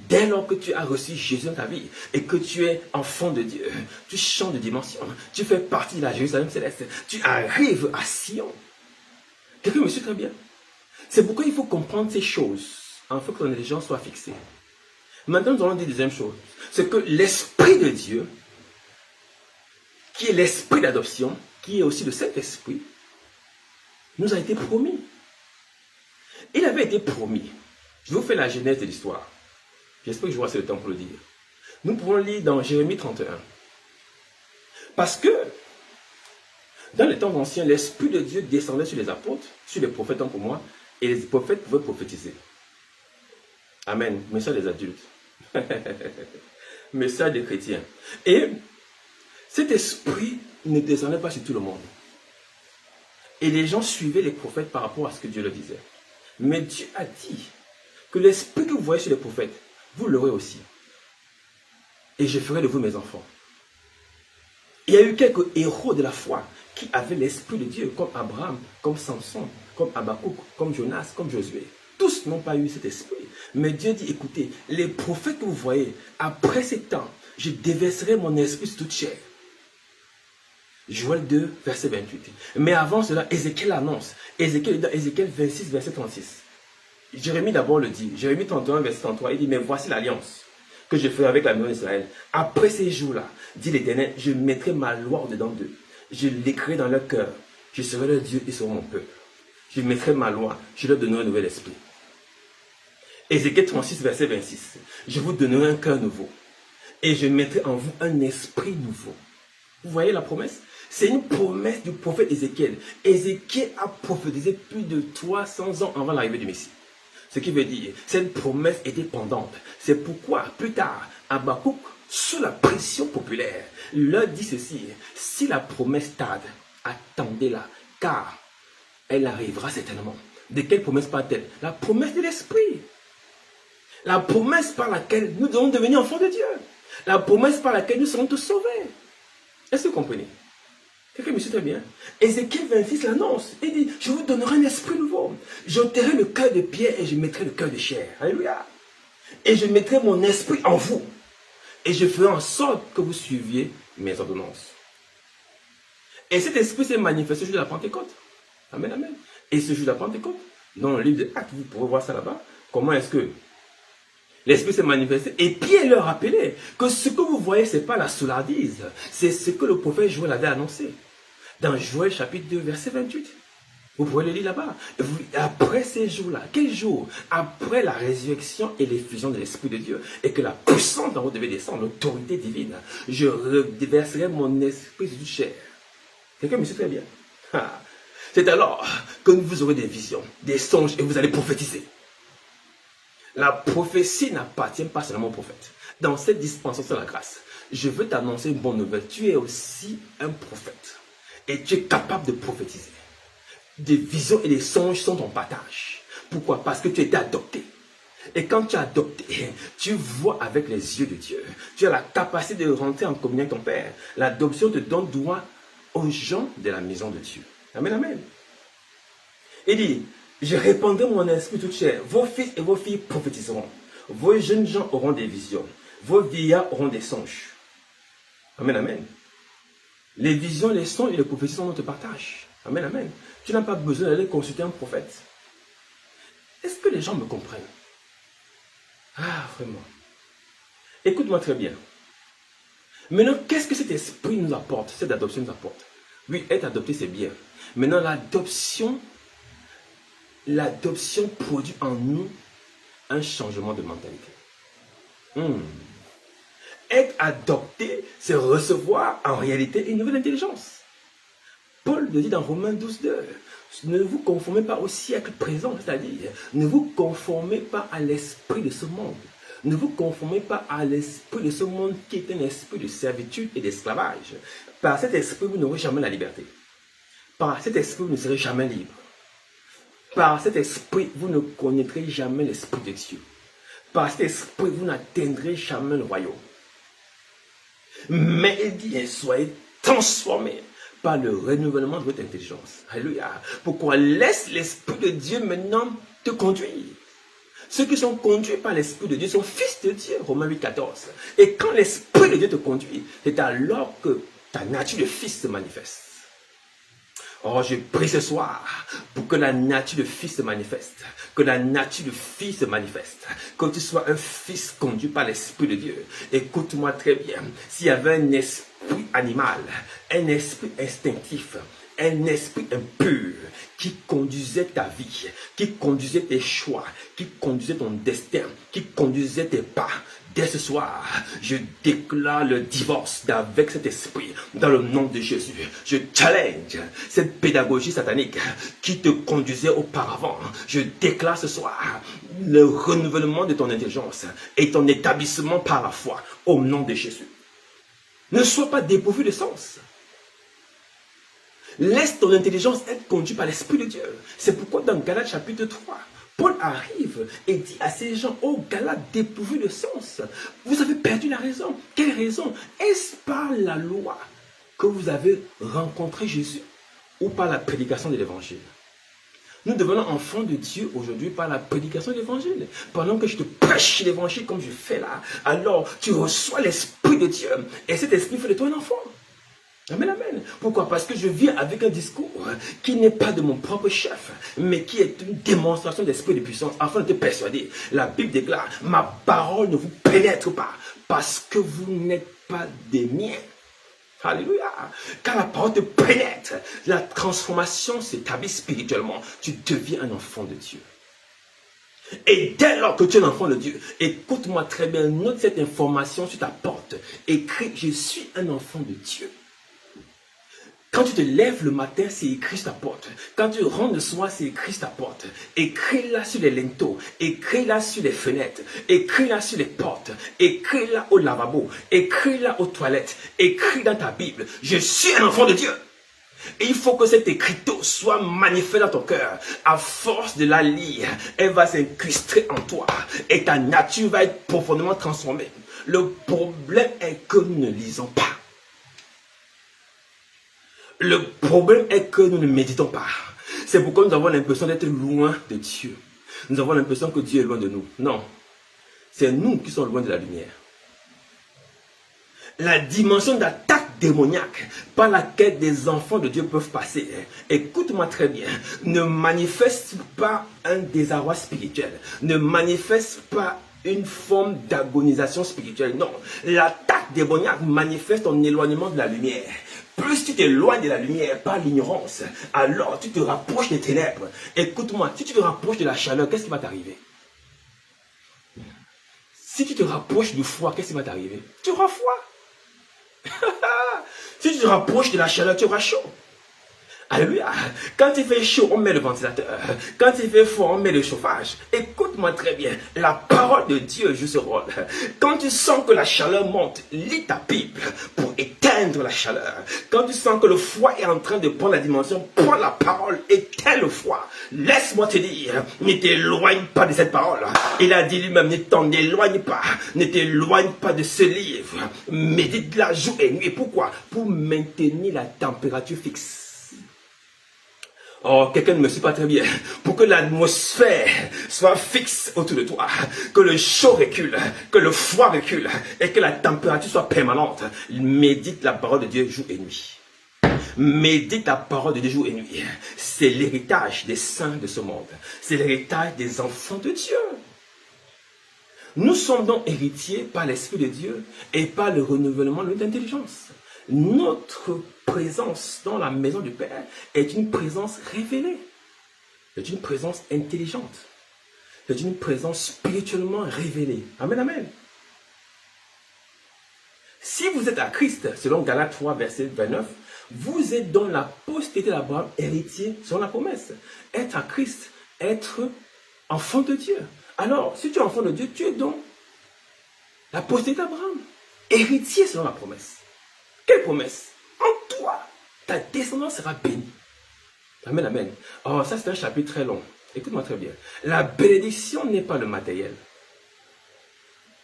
dès lors que tu as reçu Jésus dans ta vie et que tu es enfant de Dieu, tu changes de dimension, tu fais partie de la Jérusalem céleste, tu arrives à Sion. Quelqu'un me suit très bien? C'est pourquoi il faut comprendre ces choses, afin que les gens soient fixés. Maintenant, nous allons dire la deuxième chose, c'est que l'Esprit de Dieu, qui est l'Esprit d'adoption, qui est aussi le Saint-Esprit, nous a été promis. Il avait été promis. Je vous fais la genèse de l'histoire. J'espère que je vois assez le temps pour le dire. Nous pouvons lire dans Jérémie 31. Parce que, dans les temps anciens, l'Esprit de Dieu descendait sur les apôtres, sur les prophètes tant pour moi, et les prophètes pouvaient prophétiser. Amen. Message des adultes. Message des chrétiens. Et cet esprit ne descendait pas sur tout le monde. Et les gens suivaient les prophètes par rapport à ce que Dieu leur disait. Mais Dieu a dit que l'esprit que vous voyez sur les prophètes, vous l'aurez aussi. Et je ferai de vous mes enfants. Il y a eu quelques héros de la foi qui avaient l'esprit de Dieu, comme Abraham, comme Samson, comme Habakkuk, comme Jonas, comme Josué. Tous n'ont pas eu cet esprit. Mais Dieu dit, écoutez, les prophètes que vous voyez, après ces temps, je déverserai mon esprit sur toute chair. Joël 2, verset 28. Mais avant cela, Ézéchiel annonce. Ézéchiel 26, verset 36. Jérémie d'abord le dit. Jérémie 31, verset 33, il dit, mais voici l'alliance que je ferai avec la maison d'Israël. Après ces jours-là, dit l'Éternel, je mettrai ma loi au-dedans d'eux. Je l'écrirai dans leur cœur. Je serai leur Dieu, ils seront mon peuple. Je mettrai ma loi, je leur donnerai un nouvel esprit. Ézéchiel 36, verset 26. Je vous donnerai un cœur nouveau. Et je mettrai en vous un esprit nouveau. Vous voyez la promesse? C'est une promesse du prophète Ézéchiel. Ézéchiel a prophétisé plus de 300 ans avant l'arrivée du Messie. Ce qui veut dire, cette promesse était pendante. C'est pourquoi, plus tard, Habakkuk, sous la pression populaire, leur dit ceci: si la promesse tarde, attendez-la, car elle arrivera certainement. De quelle promesse parle-t-elle? La promesse de l'Esprit. La promesse par laquelle nous devons devenir enfants de Dieu. La promesse par laquelle nous serons tous sauvés. Est-ce que vous comprenez? Quelqu'un me suit très bien. Ézéchiel 26 l'annonce. Il dit, je vous donnerai un esprit nouveau. J'ôterai le cœur de pierre et je mettrai le cœur de chair. Alléluia. Et je mettrai mon esprit en vous. Et je ferai en sorte que vous suiviez mes ordonnances. Et cet esprit s'est manifesté le jour de la Pentecôte. Amen, amen. Et ce jour de la Pentecôte, dans le livre de Actes, vous pourrez voir ça là-bas. Comment est-ce que l'Esprit s'est manifesté? Et Pierre leur rappelait que ce que vous voyez, ce n'est pas la soulardise. C'est ce que le prophète Joël avait annoncé. Dans Joël chapitre 2, verset 28. Vous pouvez le lire là-bas. Après ces jours-là, quel jour? Après la résurrection et l'effusion de l'Esprit de Dieu, et que la puissance d'en haut devait descendre, l'autorité divine, je reverserai mon esprit sur toute chair. Quelqu'un me suit très bien? C'est alors que vous aurez des visions, des songes, et vous allez prophétiser. La prophétie n'appartient pas seulement au prophète. Dans cette dispensation de la grâce, je veux t'annoncer une bonne nouvelle. Tu es aussi un prophète. Et tu es capable de prophétiser. Des visions et des songes sont ton partage. Pourquoi? Parce que tu as été adopté. Et quand tu es adopté, tu vois avec les yeux de Dieu. Tu as la capacité de rentrer en communion avec ton Père. L'adoption te donne droit aux gens de la maison de Dieu. Amen, amen. Il dit, je répandrai mon esprit toute chair. Vos fils et vos filles prophétiseront. Vos jeunes gens auront des visions. Vos vieillards auront des songes. Amen, amen. Les visions, les songes et les prophéties sont notre partage. Amen, amen. Tu n'as pas besoin d'aller consulter un prophète. Est-ce que les gens me comprennent? Ah, vraiment. Écoute-moi très bien. Maintenant, qu'est-ce que cet esprit nous apporte? Cette adoption nous apporte. Oui, être adopté, c'est bien. Maintenant, l'adoption produit en nous un changement de mentalité. Être adopté, c'est recevoir en réalité une nouvelle intelligence. Paul le dit dans Romains 12:2. Ne vous conformez pas au siècle présent, c'est-à-dire ne vous conformez pas à l'esprit de ce monde. Ne vous conformez pas à l'esprit de ce monde qui est un esprit de servitude et d'esclavage. Par cet esprit, vous n'aurez jamais la liberté. Par cet esprit, vous ne serez jamais libre. Par cet esprit, vous ne connaîtrez jamais l'esprit de Dieu. Par cet esprit, vous n'atteindrez jamais le royaume. Mais il dit, soyez transformés par le renouvellement de votre intelligence. Alléluia. Pourquoi? Laisse l'Esprit de Dieu maintenant te conduire. Ceux qui sont conduits par l'Esprit de Dieu sont fils de Dieu. Romains 8:14. Et quand l'Esprit de Dieu te conduit, c'est alors que ta nature de fils se manifeste. Oh, je prie ce soir pour que la nature de fils se manifeste. Que la nature de fils se manifeste. Que tu sois un fils conduit par l'Esprit de Dieu. Écoute-moi très bien. S'il y avait un esprit animal, un esprit instinctif, un esprit impur qui conduisait ta vie, qui conduisait tes choix, qui conduisait ton destin, qui conduisait tes pas, dès ce soir, je déclare le divorce avec cet esprit dans le nom de Jésus. Je challenge cette pédagogie satanique qui te conduisait auparavant. Je déclare ce soir le renouvellement de ton intelligence et ton établissement par la foi au nom de Jésus. Ne sois pas dépourvu de sens. Laisse ton intelligence être conduite par l'Esprit de Dieu. C'est pourquoi dans Galates chapitre 3, Paul arrive et dit à ces gens, oh Galates dépourvus de sens, vous avez perdu la raison. Quelle raison? Est-ce par la loi que vous avez rencontré Jésus ou par la prédication de l'évangile? Nous devenons enfants de Dieu aujourd'hui par la prédication de l'évangile. Pendant que je te prêche l'évangile comme je fais là, alors tu reçois l'Esprit de Dieu et cet esprit fait de toi un enfant. Amen, amen. Pourquoi? Parce que je viens avec un discours qui n'est pas de mon propre chef, mais qui est une démonstration d'esprit de puissance afin de te persuader. La Bible déclare, ma parole ne vous pénètre pas, parce que vous n'êtes pas des miens. Alléluia. Quand la parole te pénètre, la transformation s'établit spirituellement. Tu deviens un enfant de Dieu. Et dès lors que tu es un enfant de Dieu, écoute-moi très bien, note cette information sur ta porte. Écris, je suis un enfant de Dieu. Quand tu te lèves le matin, c'est écrit sur ta porte. Quand tu rentres le soir, c'est écrit sur ta porte. Écris-la sur les linteaux. Écris-la sur les fenêtres. Écris-la sur les portes. Écris-la au lavabo. Écris-la aux toilettes. Écris dans ta Bible. Je suis un enfant de Dieu. Et il faut que cet écriteau soit manifeste dans ton cœur. À force de la lire, elle va s'incruster en toi. Et ta nature va être profondément transformée. Le problème est que nous ne lisons pas. Le problème est que nous ne méditons pas. C'est pourquoi nous avons l'impression d'être loin de Dieu. Nous avons l'impression que Dieu est loin de nous. Non. C'est nous qui sommes loin de la lumière. La dimension d'attaque démoniaque par laquelle des enfants de Dieu peuvent passer, écoute-moi très bien, ne manifeste pas un désarroi spirituel. Ne manifeste pas une forme d'agonisation spirituelle. Non. L'attaque démoniaque manifeste ton éloignement de la lumière. Plus tu t'éloignes de la lumière par l'ignorance, alors tu te rapproches des ténèbres. Écoute-moi, si tu te rapproches de la chaleur, qu'est-ce qui va t'arriver? Si tu te rapproches du froid, qu'est-ce qui va t'arriver? Tu auras froid. Si tu te rapproches de la chaleur, tu auras chaud. Alléluia. Quand il fait chaud, on met le ventilateur. Quand il fait froid, on met le chauffage. Écoute-moi très bien. La parole de Dieu joue ce rôle. Quand tu sens que la chaleur monte, lis ta Bible pour éteindre la chaleur. Quand tu sens que le froid est en train de prendre la dimension, prends la parole, éteins le froid. Laisse-moi te dire, ne t'éloigne pas de cette parole. Il a dit lui-même, ne t'en éloigne pas. Ne t'éloigne pas de ce livre. Médite-la jour et nuit. Pourquoi? Pour maintenir la température fixe. Oh, quelqu'un ne me suit pas très bien. Pour que l'atmosphère soit fixe autour de toi, que le chaud recule, que le froid recule et que la température soit permanente. Médite la parole de Dieu jour et nuit. Médite la parole de Dieu jour et nuit. C'est l'héritage des saints de ce monde. C'est l'héritage des enfants de Dieu. Nous sommes donc héritiers par l'Esprit de Dieu et par le renouvellement de notre intelligence. Notre présence dans la maison du Père est une présence révélée. C'est une présence intelligente. C'est une présence spirituellement révélée. Amen, amen. Si vous êtes à Christ, selon Galates 3, verset 29, vous êtes dans la postérité d'Abraham, héritier selon la promesse. Être à Christ, être enfant de Dieu. Alors, si tu es enfant de Dieu, tu es donc la postérité d'Abraham, héritier selon la promesse. Quelle promesse? En toi, ta descendance sera bénie. Amen, amen. Oh, ça c'est un chapitre très long. Écoute-moi très bien. La bénédiction n'est pas le matériel.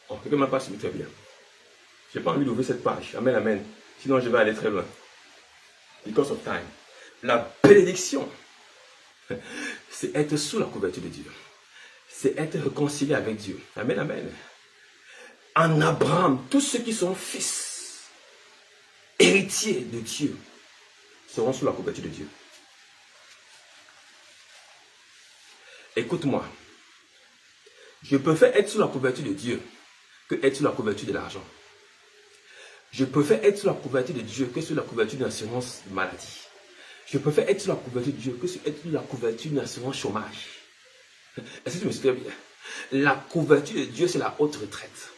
Oh, quelqu'un ne m'a pas suivi très bien. Je n'ai pas envie d'ouvrir cette page. Amen, amen. Sinon, je vais aller très loin. Because of time. La bénédiction, c'est être sous la couverture de Dieu. C'est être réconcilié avec Dieu. Amen, amen. En Abraham, tous ceux qui sont fils, héritiers de Dieu, seront sous la couverture de Dieu. Écoute-moi. Je préfère être sous la couverture de Dieu que être sous la couverture de l'argent. Je préfère être sous la couverture de Dieu que sous la couverture d'une assurance maladie. Je préfère être sous la couverture de Dieu que être sous la couverture d'une assurance chômage. Est-ce que tu me suis très bien? La couverture de Dieu, c'est la haute retraite.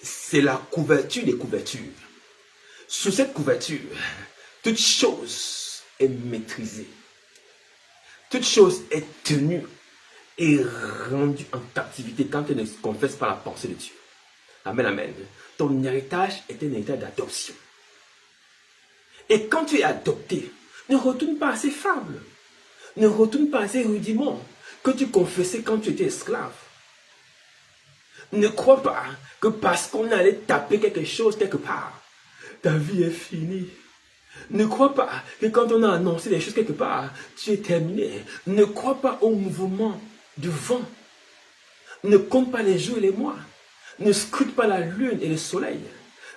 C'est la couverture des couvertures. Sous cette couverture, toute chose est maîtrisée. Toute chose est tenue et rendue en captivité quand elle ne se confesse par la pensée de Dieu. Amen, amen. Ton héritage est un héritage d'adoption. Et quand tu es adopté, ne retourne pas à ces fables. Ne retourne pas à ces rudiments que tu confessais quand tu étais esclave. Ne crois pas que parce qu'on allait taper quelque chose quelque part, ta vie est finie. Ne crois pas que quand on a annoncé des choses quelque part, tu es terminé. Ne crois pas au mouvement du vent. Ne compte pas les jours et les mois. Ne scrute pas la lune et le soleil.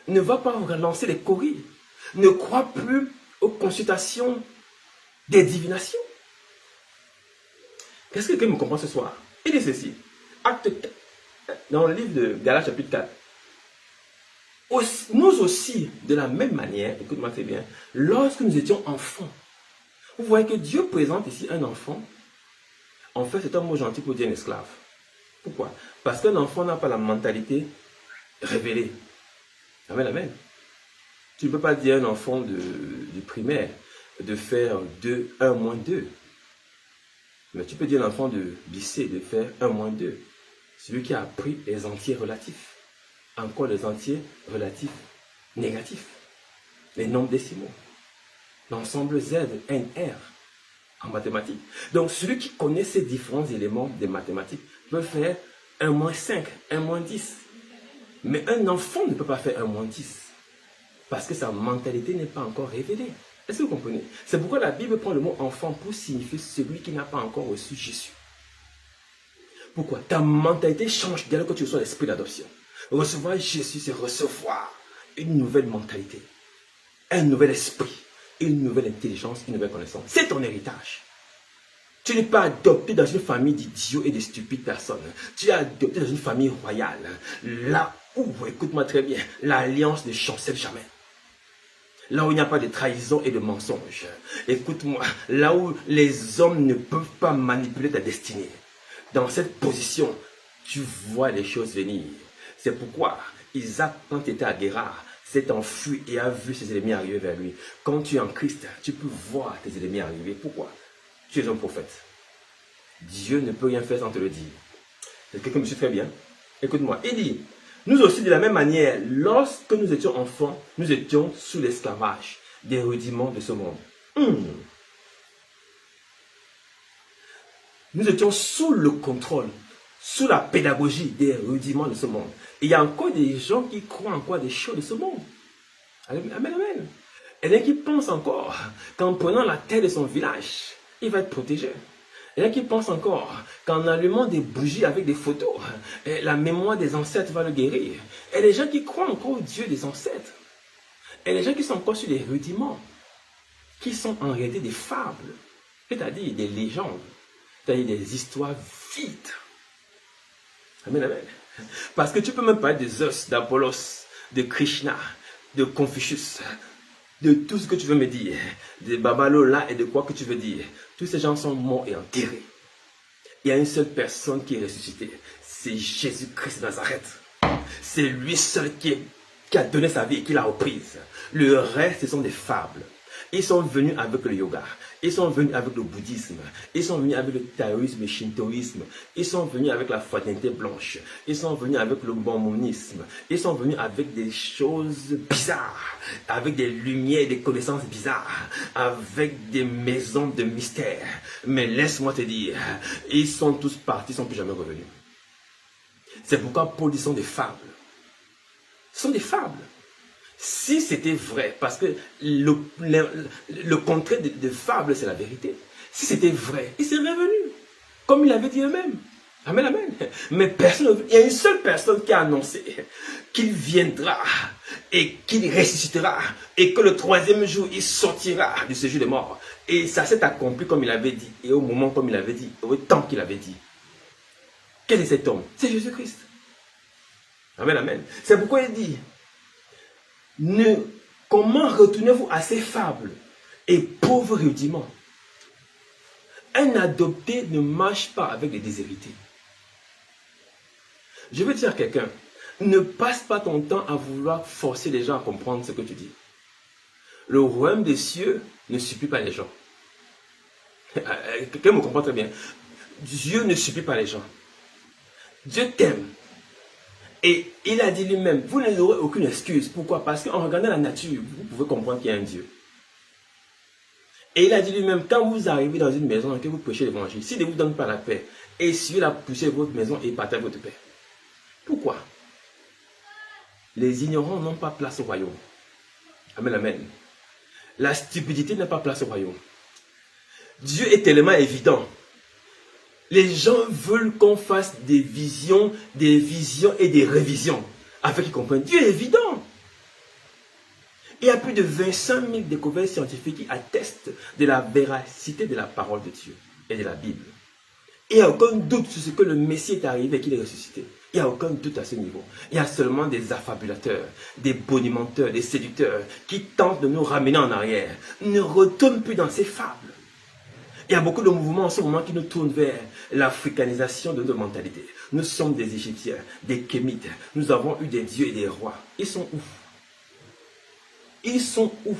Ne va pas relancer les courriers. Ne crois plus aux consultations des divinations. Qu'est-ce que quelqu'un me comprend ce soir? Il dit ceci. Acte 4, dans le livre de Galates chapitre 4. Nous aussi, de la même manière, écoute-moi très bien, lorsque nous étions enfants, vous voyez que Dieu présente ici un enfant. En fait, c'est un mot gentil pour dire un esclave. Pourquoi? Parce qu'un enfant n'a pas la mentalité révélée. Amen, amen. Tu ne peux pas dire à un enfant du primaire de faire 1 moins 2. Mais tu peux dire à l'enfant de lycée de faire 1 moins 2. Celui qui a appris les entiers relatifs. Encore les entiers relatifs négatifs. Les nombres décimaux. L'ensemble Z, N, R en mathématiques. Donc celui qui connaît ces différents éléments des mathématiques peut faire 1 moins 5, 1 moins 10. Mais un enfant ne peut pas faire 1 moins 10. Parce que sa mentalité n'est pas encore révélée. Est-ce que vous comprenez? C'est pourquoi la Bible prend le mot enfant pour signifier celui qui n'a pas encore reçu Jésus. Pourquoi? Ta mentalité change dès lors que tu reçois l'esprit d'adoption. Recevoir Jésus, c'est recevoir une nouvelle mentalité, un nouvel esprit, une nouvelle intelligence, une nouvelle connaissance. C'est ton héritage. Tu n'es pas adopté dans une famille d'idiots et de stupides personnes. Tu es adopté dans une famille royale. Là où, écoute-moi très bien, l'alliance ne chancelle jamais. Là où il n'y a pas de trahison et de mensonge. Écoute-moi, là où les hommes ne peuvent pas manipuler ta destinée. Dans cette position, tu vois les choses venir. C'est pourquoi Isaac, quand il était à Guérard, s'est enfui et a vu ses ennemis arriver vers lui. Quand tu es en Christ, tu peux voir tes ennemis arriver. Pourquoi? Tu es un prophète. Dieu ne peut rien faire sans te le dire. C'est quelqu'un me suit très bien. Écoute-moi. Il dit, nous aussi de la même manière, lorsque nous étions enfants, nous étions sous l'esclavage des rudiments de ce monde. Nous étions sous le contrôle, sous la pédagogie des rudiments de ce monde. Et il y a encore des gens qui croient encore des choses de ce monde. Amen, amen. Il y en a qui pensent encore qu'en prenant la terre de son village, il va être protégé. Il y en a qui pensent encore qu'en allumant des bougies avec des photos, la mémoire des ancêtres va le guérir. Et les gens qui croient encore au Dieu des ancêtres. Et les gens qui sont encore sur les rudiments, qui sont en réalité des fables, c'est-à-dire des légendes, c'est-à-dire des histoires vides. Amen, amen. Parce que tu peux même parler des Zeus, d'Apollos, de Krishna, de Confucius, de tout ce que tu veux me dire, de Babalola et de quoi que tu veux dire. Tous ces gens sont morts et enterrés. Il y a une seule personne qui est ressuscitée. C'est Jésus-Christ de Nazareth. C'est lui seul qui a donné sa vie et qui l'a reprise. Le reste, ce sont des fables. Ils sont venus avec le yoga. Ils sont venus avec le bouddhisme. Ils sont venus avec le taoïsme et le shintoïsme. Ils sont venus avec la fraternité blanche. Ils sont venus avec le mormonisme. Ils sont venus avec des choses bizarres. Avec des lumières et des connaissances bizarres. Avec des maisons de mystère. Mais laisse-moi te dire, ils sont tous partis, ils ne sont plus jamais revenus. C'est pourquoi Paul dit, ce sont des fables. Ce sont des fables. Si c'était vrai, parce que le contraire de fable, c'est la vérité. Si c'était vrai, il serait revenu. Comme il avait dit eux-mêmes. Amen, amen. Mais personne, il y a une seule personne qui a annoncé qu'il viendra et qu'il ressuscitera et que le 3e jour, il sortira de ce jour de mort. Et ça s'est accompli comme il avait dit et au moment comme il avait dit, au temps qu'il avait dit. Quel est cet homme? C'est Jésus-Christ. Amen, amen. C'est pourquoi il dit, comment retournez-vous à ces fables et pauvres rudiments? Un adopté ne marche pas avec des déshérités. Je veux dire à quelqu'un, ne passe pas ton temps à vouloir forcer les gens à comprendre ce que tu dis. Le royaume des cieux ne supplie pas les gens. Quelqu'un me comprend très bien. Dieu ne supplie pas les gens. Dieu t'aime. Et il a dit lui-même, vous n'aurez aucune excuse. Pourquoi? Parce qu'en regardant la nature, vous pouvez comprendre qu'il y a un Dieu. Et il a dit lui-même, quand vous arrivez dans une maison et que vous prêchez l'évangile, s'il ne vous donne pas la paix, essuyez la poussière de votre maison et partagez votre paix. Pourquoi? Les ignorants n'ont pas place au royaume. Amen, amen. La stupidité n'a pas place au royaume. Dieu est tellement évident. Les gens veulent qu'on fasse des visions et des révisions afin qu'ils comprennent. Dieu est évident. Il y a plus de 25 000 découvertes scientifiques qui attestent de la véracité de la parole de Dieu et de la Bible. Et il n'y a aucun doute sur ce que le Messie est arrivé et qu'il est ressuscité. Il n'y a aucun doute à ce niveau. Il y a seulement des affabulateurs, des bonimenteurs, des séducteurs qui tentent de nous ramener en arrière. Ne retourne plus dans ces fables. Il y a beaucoup de mouvements en ce moment qui nous tournent vers l'africanisation de nos mentalités. Nous sommes des Égyptiens, des Kémites. Nous avons eu des dieux et des rois. Ils sont où? Ils sont où?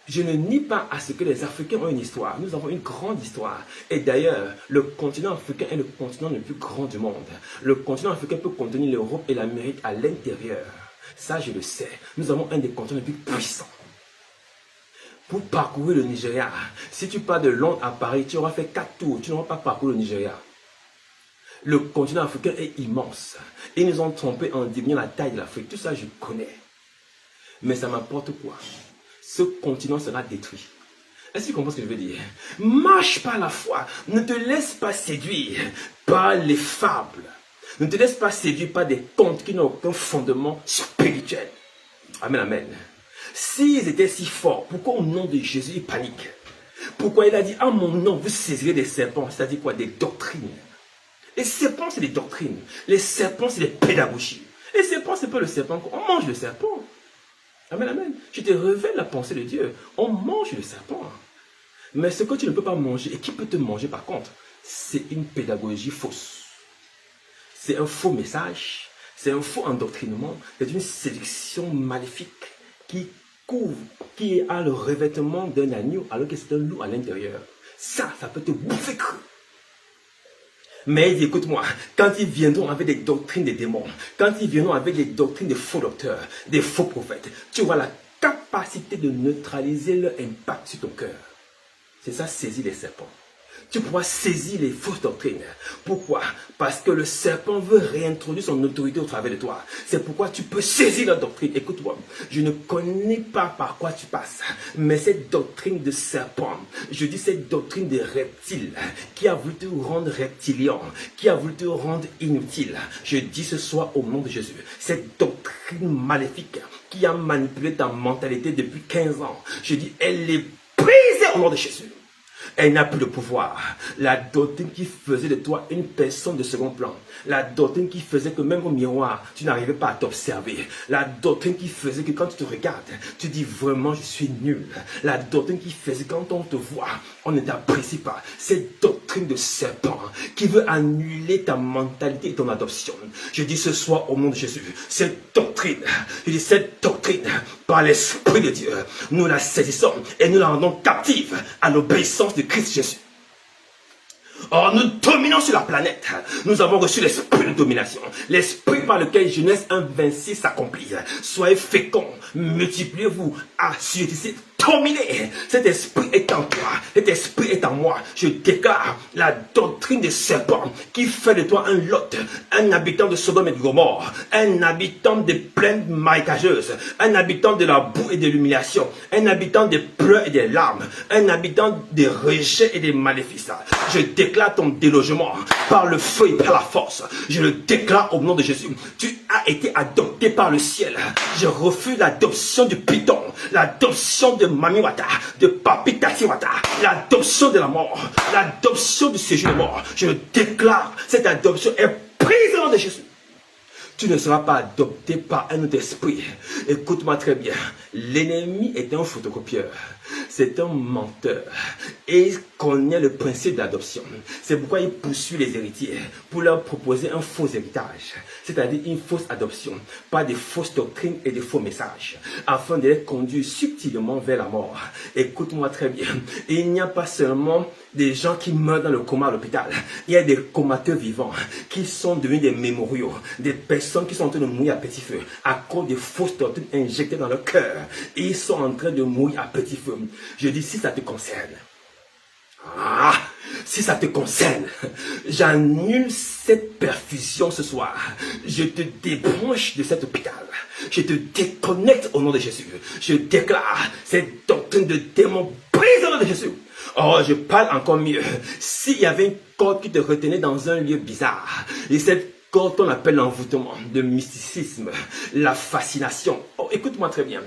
Je ne nie pas à ce que les Africains ont une histoire. Nous avons une grande histoire. Et d'ailleurs, le continent africain est le continent le plus grand du monde. Le continent africain peut contenir l'Europe et l'Amérique à l'intérieur. Ça, je le sais. Nous avons un des continents les plus puissants. Pour parcourir le Nigeria, si tu pars de Londres à Paris, tu auras fait 4 tours. Tu n'auras pas parcouru le Nigeria. Le continent africain est immense. Ils nous ont trompés en diminuant la taille de l'Afrique. Tout ça, je connais. Mais ça m'apporte quoi? Ce continent sera détruit. Est-ce que tu comprends ce que je veux dire? Marche par la foi. Ne te laisse pas séduire par les fables. Ne te laisse pas séduire par des contes qui n'ont aucun fondement spirituel. Amen, amen. S'ils étaient si forts, pourquoi au nom de Jésus ils paniquent? Pourquoi il a dit, en mon nom, vous saisirez des serpents? C'est-à-dire quoi? Des doctrines. Les serpents, c'est des doctrines. Les serpents, c'est des pédagogies. Les serpents, c'est pas le serpent. On mange le serpent. Amen, amen. Je te révèle la pensée de Dieu. On mange le serpent. Mais ce que tu ne peux pas manger, et qui peut te manger par contre, c'est une pédagogie fausse. C'est un faux message. C'est un faux endoctrinement. C'est une séduction maléfique qui couvre, qui a le revêtement d'un agneau alors que c'est un loup à l'intérieur. Ça peut te bouffer cru. Mais écoute-moi, quand ils viendront avec des doctrines des démons, quand ils viendront avec des doctrines de faux docteurs, des faux prophètes, tu auras la capacité de neutraliser leur impact sur ton cœur. C'est ça, saisir les serpents. Tu pourras saisir les fausses doctrines. Pourquoi? Parce que le serpent veut réintroduire son autorité au travers de toi. C'est pourquoi tu peux saisir la doctrine. Écoute-moi, je ne connais pas par quoi tu passes, mais cette doctrine de serpent, je dis cette doctrine de reptile, qui a voulu te rendre reptilien, qui a voulu te rendre inutile, je dis ce soir au nom de Jésus, cette doctrine maléfique qui a manipulé ta mentalité depuis 15 ans, je dis, elle est brisée au nom de Jésus. Elle n'a plus de pouvoir. La doctrine qui faisait de toi une personne de second plan. La doctrine qui faisait que même au miroir, tu n'arrivais pas à t'observer. La doctrine qui faisait que quand tu te regardes, tu dis vraiment je suis nul. La doctrine qui faisait que quand on te voit, on ne t'apprécie pas. Cette doctrine de serpent qui veut annuler ta mentalité et ton adoption. Je dis ce soir au nom de Jésus, cette doctrine, par l'Esprit de Dieu, nous la saisissons et nous la rendons captive à l'obéissance de Christ Jésus. Or, nous dominons sur la planète. Nous avons reçu l'esprit de domination. L'esprit par lequel Genèse 1:26 s'accomplit. Soyez féconds, multipliez-vous, assujettissez, dominez. Cet esprit est en toi. Cet esprit est en moi. Je déclare la doctrine des serpents qui fait de toi un Lot, un habitant de Sodome et de Gomorrhe, un habitant des plaines marécageuses, un habitant de la boue et de l'humiliation, un habitant des pleurs et des larmes, un habitant des rejets et des maléfices. Je déclare ton délogement par le feu et par la force. Je le déclare au nom de Jésus. Tu as été adopté par le ciel. Je refuse l'adoption du python, l'adoption de Mami Wata, de Papi Tati Wata, l'adoption de la mort, l'adoption du séjour de mort. Je le déclare, cette adoption est prise au nom de Jésus. Tu ne seras pas adopté par un autre esprit. Écoute-moi très bien. L'ennemi est un photocopieur. C'est un menteur. Et il connaît le principe d'adoption. C'est pourquoi il poursuit les héritiers pour leur proposer un faux héritage. C'est-à-dire une fausse adoption. Pas des fausses doctrines et des faux messages. Afin de les conduire subtilement vers la mort. Écoute-moi très bien. Il n'y a pas seulement des gens qui meurent dans le coma à l'hôpital. Il y a des comateux vivants qui sont devenus des mémoriaux. Des personnes qui sont en train de mourir à petit feu à cause des fausses doctrines injectées dans leur cœur. Et ils sont en train de mourir à petit feu. Je dis, si ça te concerne, si ça te concerne, j'annule cette perfusion ce soir. Je te débranche de cet hôpital. Je te déconnecte au nom de Jésus. Je déclare cette doctrine de démon brise au nom de Jésus. Oh, je parle encore mieux. S'il y avait une corde qui te retenait dans un lieu bizarre, et cette corde qu'on appelle l'envoûtement, le mysticisme, la fascination. Oh, écoute-moi très bien.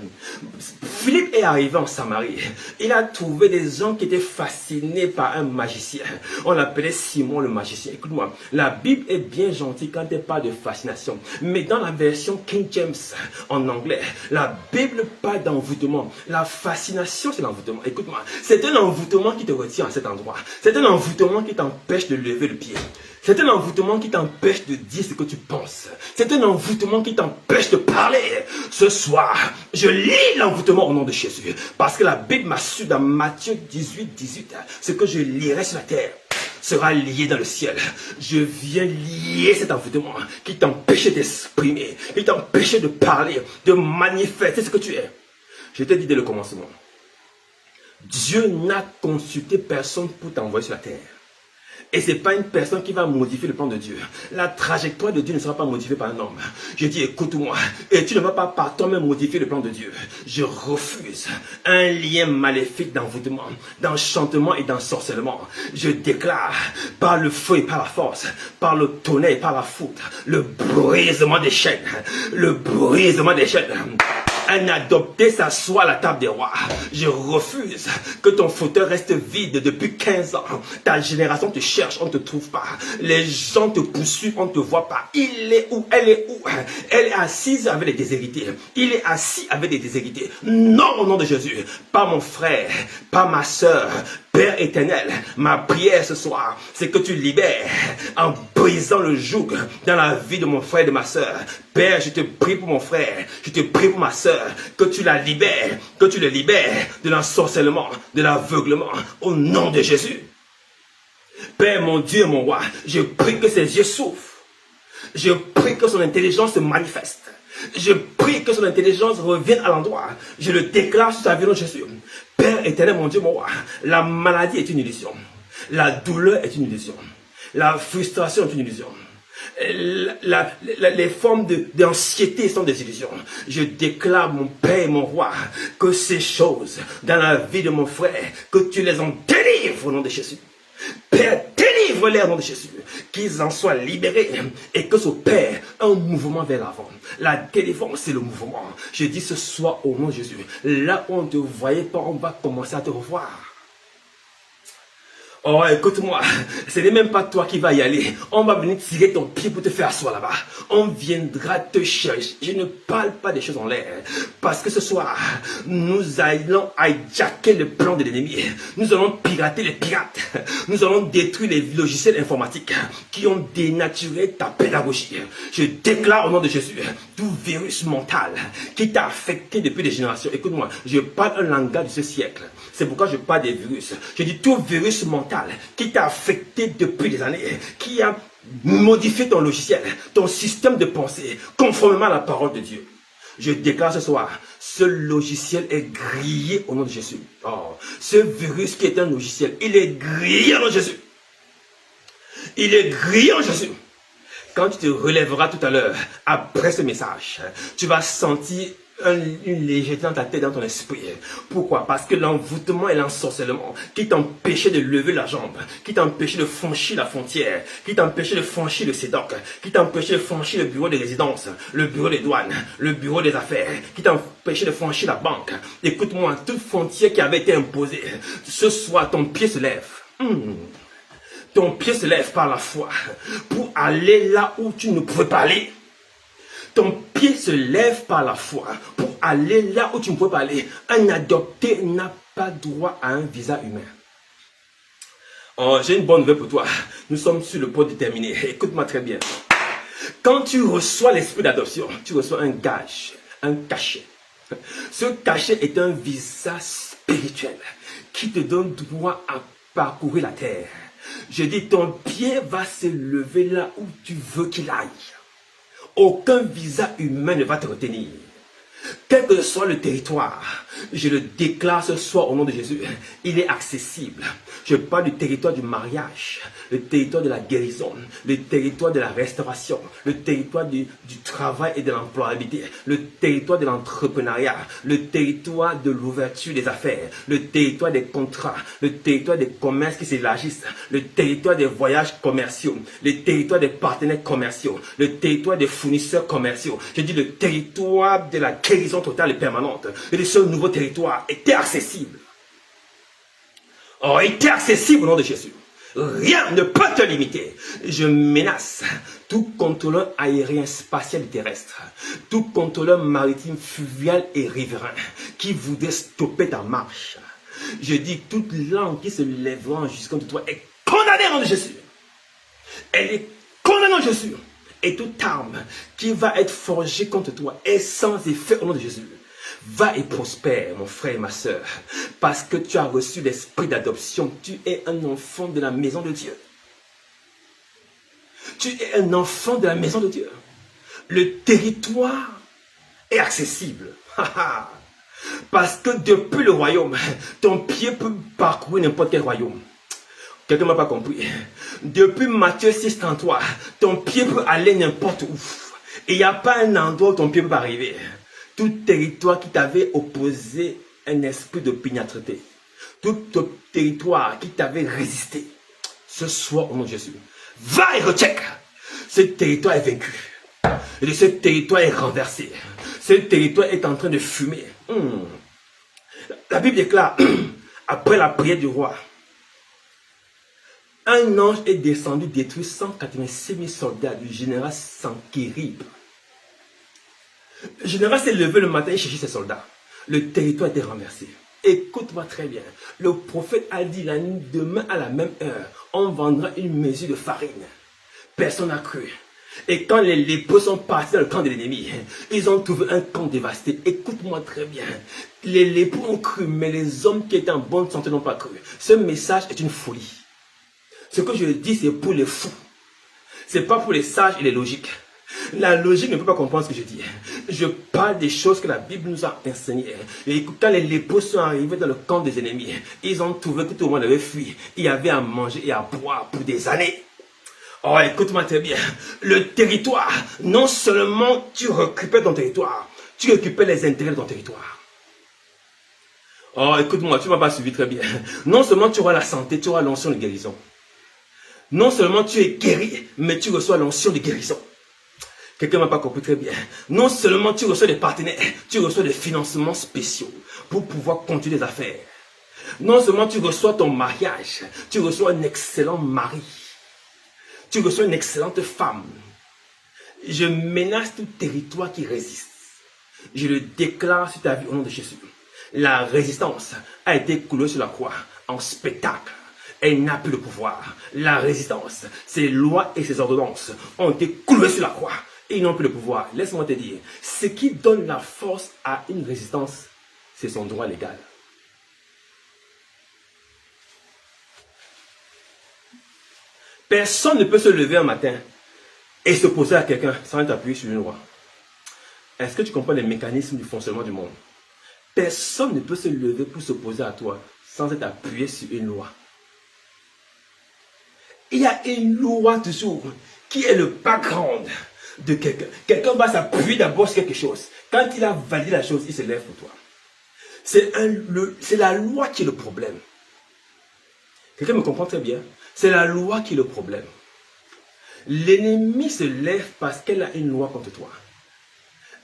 Philippe est arrivé en Samarie. Il a trouvé des gens qui étaient fascinés par un magicien. On l'appelait Simon le magicien. Écoute-moi, la Bible est bien gentille quand elle parle de fascination. Mais dans la version King James en anglais, la Bible parle d'envoûtement. La fascination, c'est l'envoûtement. Écoute-moi, c'est un envoûtement qui te retient à cet endroit. C'est un envoûtement qui t'empêche de lever le pied. C'est un envoûtement qui t'empêche de dire ce que tu penses. C'est un envoûtement qui t'empêche de parler. Ce soir, je lis l'envoûtement au nom de Jésus. Parce que la Bible m'a su dans Matthieu 18, ce que je lirai sur la terre sera lié dans le ciel. Je viens lier cet envoûtement qui t'empêchait d'exprimer, qui t'empêchait de parler, de manifester ce que tu es. Je t'ai dit dès le commencement, Dieu n'a consulté personne pour t'envoyer sur la terre. Et ce n'est pas une personne qui va modifier le plan de Dieu. La trajectoire de Dieu ne sera pas modifiée par un homme. Je dis, écoute-moi, et tu ne vas pas par toi-même modifier le plan de Dieu. Je refuse un lien maléfique d'envoûtement, d'enchantement et d'ensorcellement. Je déclare, par le feu et par la force, par le tonnerre et par la foudre, le brisement des chaînes, le brisement des chaînes. Un adopté s'assoit à la table des rois. Je refuse que ton fauteuil reste vide depuis 15 ans. Ta génération te cherche, on ne te trouve pas. Les gens te poursuivent, on ne te voit pas. Il est où? Elle est où? Elle est assise avec les déshérités. Il est assis avec les déshérités. Non, au nom de Jésus. Pas mon frère, pas ma soeur. Père éternel, ma prière ce soir, c'est que tu libères en brisant le joug dans la vie de mon frère et de ma soeur. Père, je te prie pour mon frère, je te prie pour ma soeur, que tu la libères, que tu le libères de l'ensorcellement, de l'aveuglement, au nom de Jésus. Père, mon Dieu, mon roi, je prie que ses yeux s'ouvrent. Je prie que son intelligence se manifeste. Je prie que son intelligence revienne à l'endroit. Je le déclare sur sa vie, Jésus. Père éternel, mon Dieu, mon roi, la maladie est une illusion. La douleur est une illusion. La frustration est une illusion. Les formes d'anxiété sont des illusions. Je déclare, mon Père et mon roi, que ces choses dans la vie de mon frère, que tu les en délivres au nom de Jésus. Père, délivre-les au nom de Jésus, qu'ils en soient libérés et que s'opère un mouvement vers l'avant. La délivrance, c'est le mouvement. Je dis ce soir au nom de Jésus, là où on ne te voyait pas, on va commencer à te revoir. Oh, écoute-moi, ce n'est même pas toi qui vas y aller. On va venir tirer ton pied pour te faire asseoir là-bas. On viendra te chercher. Je ne parle pas des choses en l'air. Parce que ce soir, nous allons hijacker le plan de l'ennemi. Nous allons pirater les pirates. Nous allons détruire les logiciels informatiques qui ont dénaturé ta pédagogie. Je déclare au nom de Jésus, tout virus mental qui t'a affecté depuis des générations. Écoute-moi, je parle un langage de ce siècle. C'est pourquoi je parle des virus. Je dis tout virus mental qui t'a affecté depuis des années, qui a modifié ton logiciel, ton système de pensée, conformément à la parole de Dieu. Je déclare ce soir, ce logiciel est grillé au nom de Jésus. Oh, ce virus qui est un logiciel, il est grillé au nom de Jésus. Il est grillé en Jésus. Quand tu te relèveras tout à l'heure, après ce message, tu vas sentir une légèreté dans ta tête, dans ton esprit. Pourquoi? Parce que l'envoûtement et l'ensorcellement qui t'empêchait de lever la jambe, qui t'empêchait de franchir la frontière, qui t'empêchait de franchir le CEDOC, qui t'empêchait de franchir le bureau de résidence, le bureau des douanes, le bureau des affaires, qui t'empêchait de franchir la banque. Écoute-moi, toute frontière qui avait été imposée, ce soir ton pied se lève. Ton pied se lève par la foi pour aller là où tu ne pouvais pas aller. Ton pied se lève par la foi pour aller là où tu ne peux pas aller. Un adopté n'a pas droit à un visa humain. Oh, j'ai une bonne nouvelle pour toi. Nous sommes sur le point déterminé. Écoute-moi très bien. Quand tu reçois l'esprit d'adoption, tu reçois un gage, un cachet. Ce cachet est un visa spirituel qui te donne droit à parcourir la terre. Je dis, ton pied va se lever là où tu veux qu'il aille. Aucun visa humain ne va te retenir. Quel que soit le territoire, je le déclare ce soir au nom de Jésus, il est accessible. Je parle du territoire du mariage, le territoire de la guérison, le territoire de la restauration, le territoire du travail et de l'employabilité, le territoire de l'entrepreneuriat, le territoire de l'ouverture des affaires, le territoire des contrats, le territoire des commerces qui s'élargissent, le territoire des voyages commerciaux, le territoire des partenaires commerciaux, le territoire des fournisseurs commerciaux. Je dis le territoire de la guérison totale et permanente. Et ce nouveau territoire était accessible. Oh, était accessible au nom de Jésus. Rien ne peut te limiter. Je menace tout contrôleur aérien, spatial et terrestre, tout contrôleur maritime, fluvial et riverain qui voudrait stopper ta marche. Je dis toute langue qui se lèvera en justice contre toi est condamnée au nom de Jésus. Elle est condamnée en Jésus. Et toute arme qui va être forgée contre toi est sans effet au nom de Jésus. Va et prospère, mon frère et ma soeur, parce que tu as reçu l'esprit d'adoption. Tu es un enfant de la maison de Dieu. Tu es un enfant de la maison de Dieu. Le territoire est accessible. Parce que depuis le royaume, ton pied peut parcourir n'importe quel royaume. Quelqu'un ne m'a pas compris. Depuis Matthieu 6,33, ton pied peut aller n'importe où. Et il n'y a pas un endroit où ton pied peut arriver. Tout territoire qui t'avait opposé un esprit de opiniâtreté, tout territoire qui t'avait résisté, ce soir au nom de Jésus, va et recheck. Ce territoire est vaincu. Et ce territoire est renversé. Ce territoire est en train de fumer. La Bible déclare, après la prière du roi, un ange est descendu détruire 186 000 soldats du général Sankérib. Le général s'est levé le matin et cherchait ses soldats. Le territoire était renversé. Écoute-moi très bien. Le prophète a dit la nuit, demain à la même heure, on vendra une mesure de farine. Personne n'a cru. Et quand les lépreux sont partis dans le camp de l'ennemi, ils ont trouvé un camp dévasté. Écoute-moi très bien. Les lépreux ont cru, mais les hommes qui étaient en bonne santé n'ont pas cru. Ce message est une folie. Ce que je dis, c'est pour les fous. Ce n'est pas pour les sages et les logiques. La logique ne peut pas comprendre ce que je dis. Je parle des choses que la Bible nous a enseignées. Et quand les lépreux sont arrivés dans le camp des ennemis, ils ont trouvé que tout le monde avait fui. Il y avait à manger et à boire pour des années. Oh, écoute-moi très bien. Le territoire, non seulement tu récupères ton territoire, tu récupères les intérêts de ton territoire. Oh, écoute-moi, tu ne m'as pas suivi très bien. Non seulement tu auras la santé, tu auras l'onction de guérison. Non seulement tu es guéri, mais tu reçois l'onction de guérison. Quelqu'un ne m'a pas compris très bien. Non seulement tu reçois des partenaires, tu reçois des financements spéciaux pour pouvoir continuer les affaires. Non seulement tu reçois ton mariage, tu reçois un excellent mari. Tu reçois une excellente femme. Je menace tout territoire qui résiste. Je le déclare sur ta vie au nom de Jésus. La résistance a été coulée sur la croix en spectacle. Elle n'a plus de pouvoir. La résistance, ses lois et ses ordonnances ont été clouées sur la croix. Et ils n'ont plus de pouvoir. Laisse-moi te dire, ce qui donne la force à une résistance, c'est son droit légal. Personne ne peut se lever un matin et s'opposer à quelqu'un sans être appuyé sur une loi. Est-ce que tu comprends les mécanismes du fonctionnement du monde? Personne ne peut se lever pour s'opposer à toi sans être appuyé sur une loi. Il y a une loi toujours qui est le background de quelqu'un. Quelqu'un va s'appuyer d'abord sur quelque chose. Quand il a validé la chose, il se lève pour toi. C'est la loi qui est le problème. Quelqu'un me comprend très bien? C'est la loi qui est le problème. L'ennemi se lève parce qu'elle a une loi contre toi.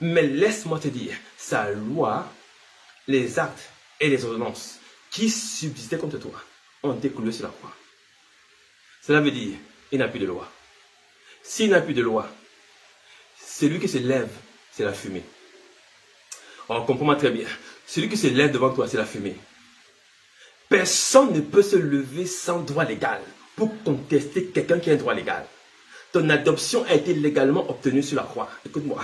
Mais laisse-moi te dire, sa loi, les actes et les ordonnances qui subsistaient contre toi ont été coulés sur la croix. Cela veut dire, il n'a plus de loi. S'il n'a plus de loi, celui qui se lève, c'est la fumée. On comprend très bien. Celui qui se lève devant toi, c'est la fumée. Personne ne peut se lever sans droit légal pour contester quelqu'un qui a un droit légal. Ton adoption a été légalement obtenue sur la croix. Écoute-moi,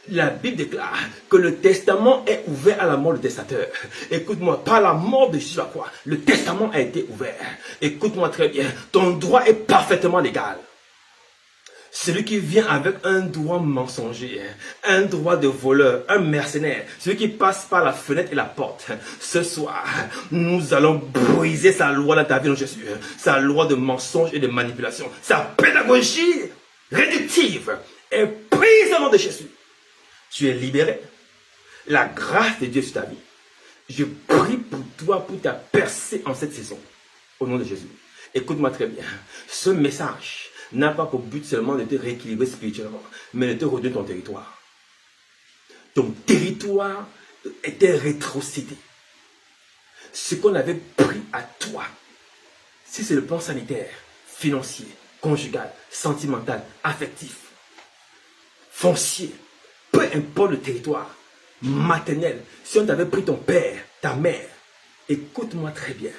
la Bible déclare que le testament est ouvert à la mort du testateur. Écoute-moi, par la mort de Jésus sur la croix, le testament a été ouvert. Écoute-moi très bien, ton droit est parfaitement légal. Celui qui vient avec un droit mensonger, un droit de voleur, un mercenaire, celui qui passe par la fenêtre et la porte. Ce soir, nous allons briser sa loi dans ta vie, Jésus. Sa loi de mensonge et de manipulation. Sa pédagogie réductive est prise au nom de Jésus. Tu es libéré. La grâce de Dieu sur ta vie. Je prie pour toi, pour ta percée en cette saison. Au nom de Jésus. Écoute-moi très bien. Ce message n'a pas pour but seulement de te rééquilibrer spirituellement, mais de te redonner ton territoire. ton territoire était rétrocédé. Ce qu'on avait pris à toi, si c'est le plan sanitaire, financier, conjugal, sentimental, affectif, foncier, peu importe le territoire, maternel, si on t'avait pris ton père, ta mère, écoute-moi très bien,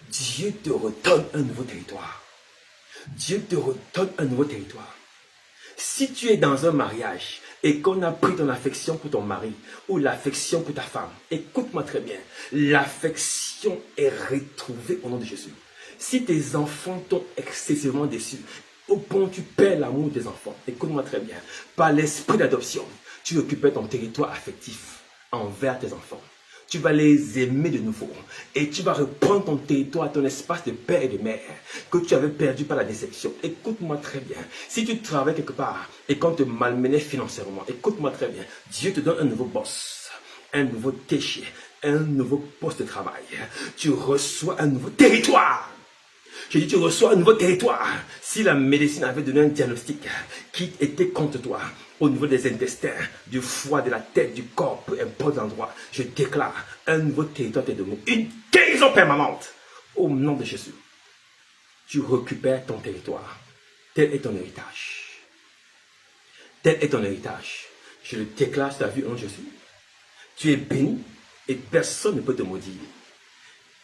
Dieu te redonne un nouveau territoire. Dieu te redonne un nouveau territoire. Si tu es dans un mariage et qu'on a pris ton affection pour ton mari ou l'affection pour ta femme, écoute-moi très bien, l'affection est retrouvée au nom de Jésus. Si tes enfants t'ont excessivement déçu, au point où tu perds l'amour des enfants, écoute-moi très bien, par l'esprit d'adoption, tu occupais ton territoire affectif envers tes enfants. Tu vas les aimer de nouveau et tu vas reprendre ton territoire, ton espace de père et de mère que tu avais perdu par la déception. Écoute-moi très bien. Si tu travailles quelque part et qu'on te malmenait financièrement, écoute-moi très bien. Dieu te donne un nouveau boss, un nouveau téché, un nouveau poste de travail. Tu reçois un nouveau territoire. Je dis, tu reçois un nouveau territoire. Si la médecine avait donné un diagnostic qui était contre toi, au niveau des intestins, du foie, de la tête, du corps, peu importe l'endroit, je déclare, un nouveau territoire t'est donné. Une guérison permanente. Au nom de Jésus. Tu récupères ton territoire. Tel est ton héritage. Tel est ton héritage. Je le déclare sur ta vie au nom de Jésus. Tu es béni et personne ne peut te maudire.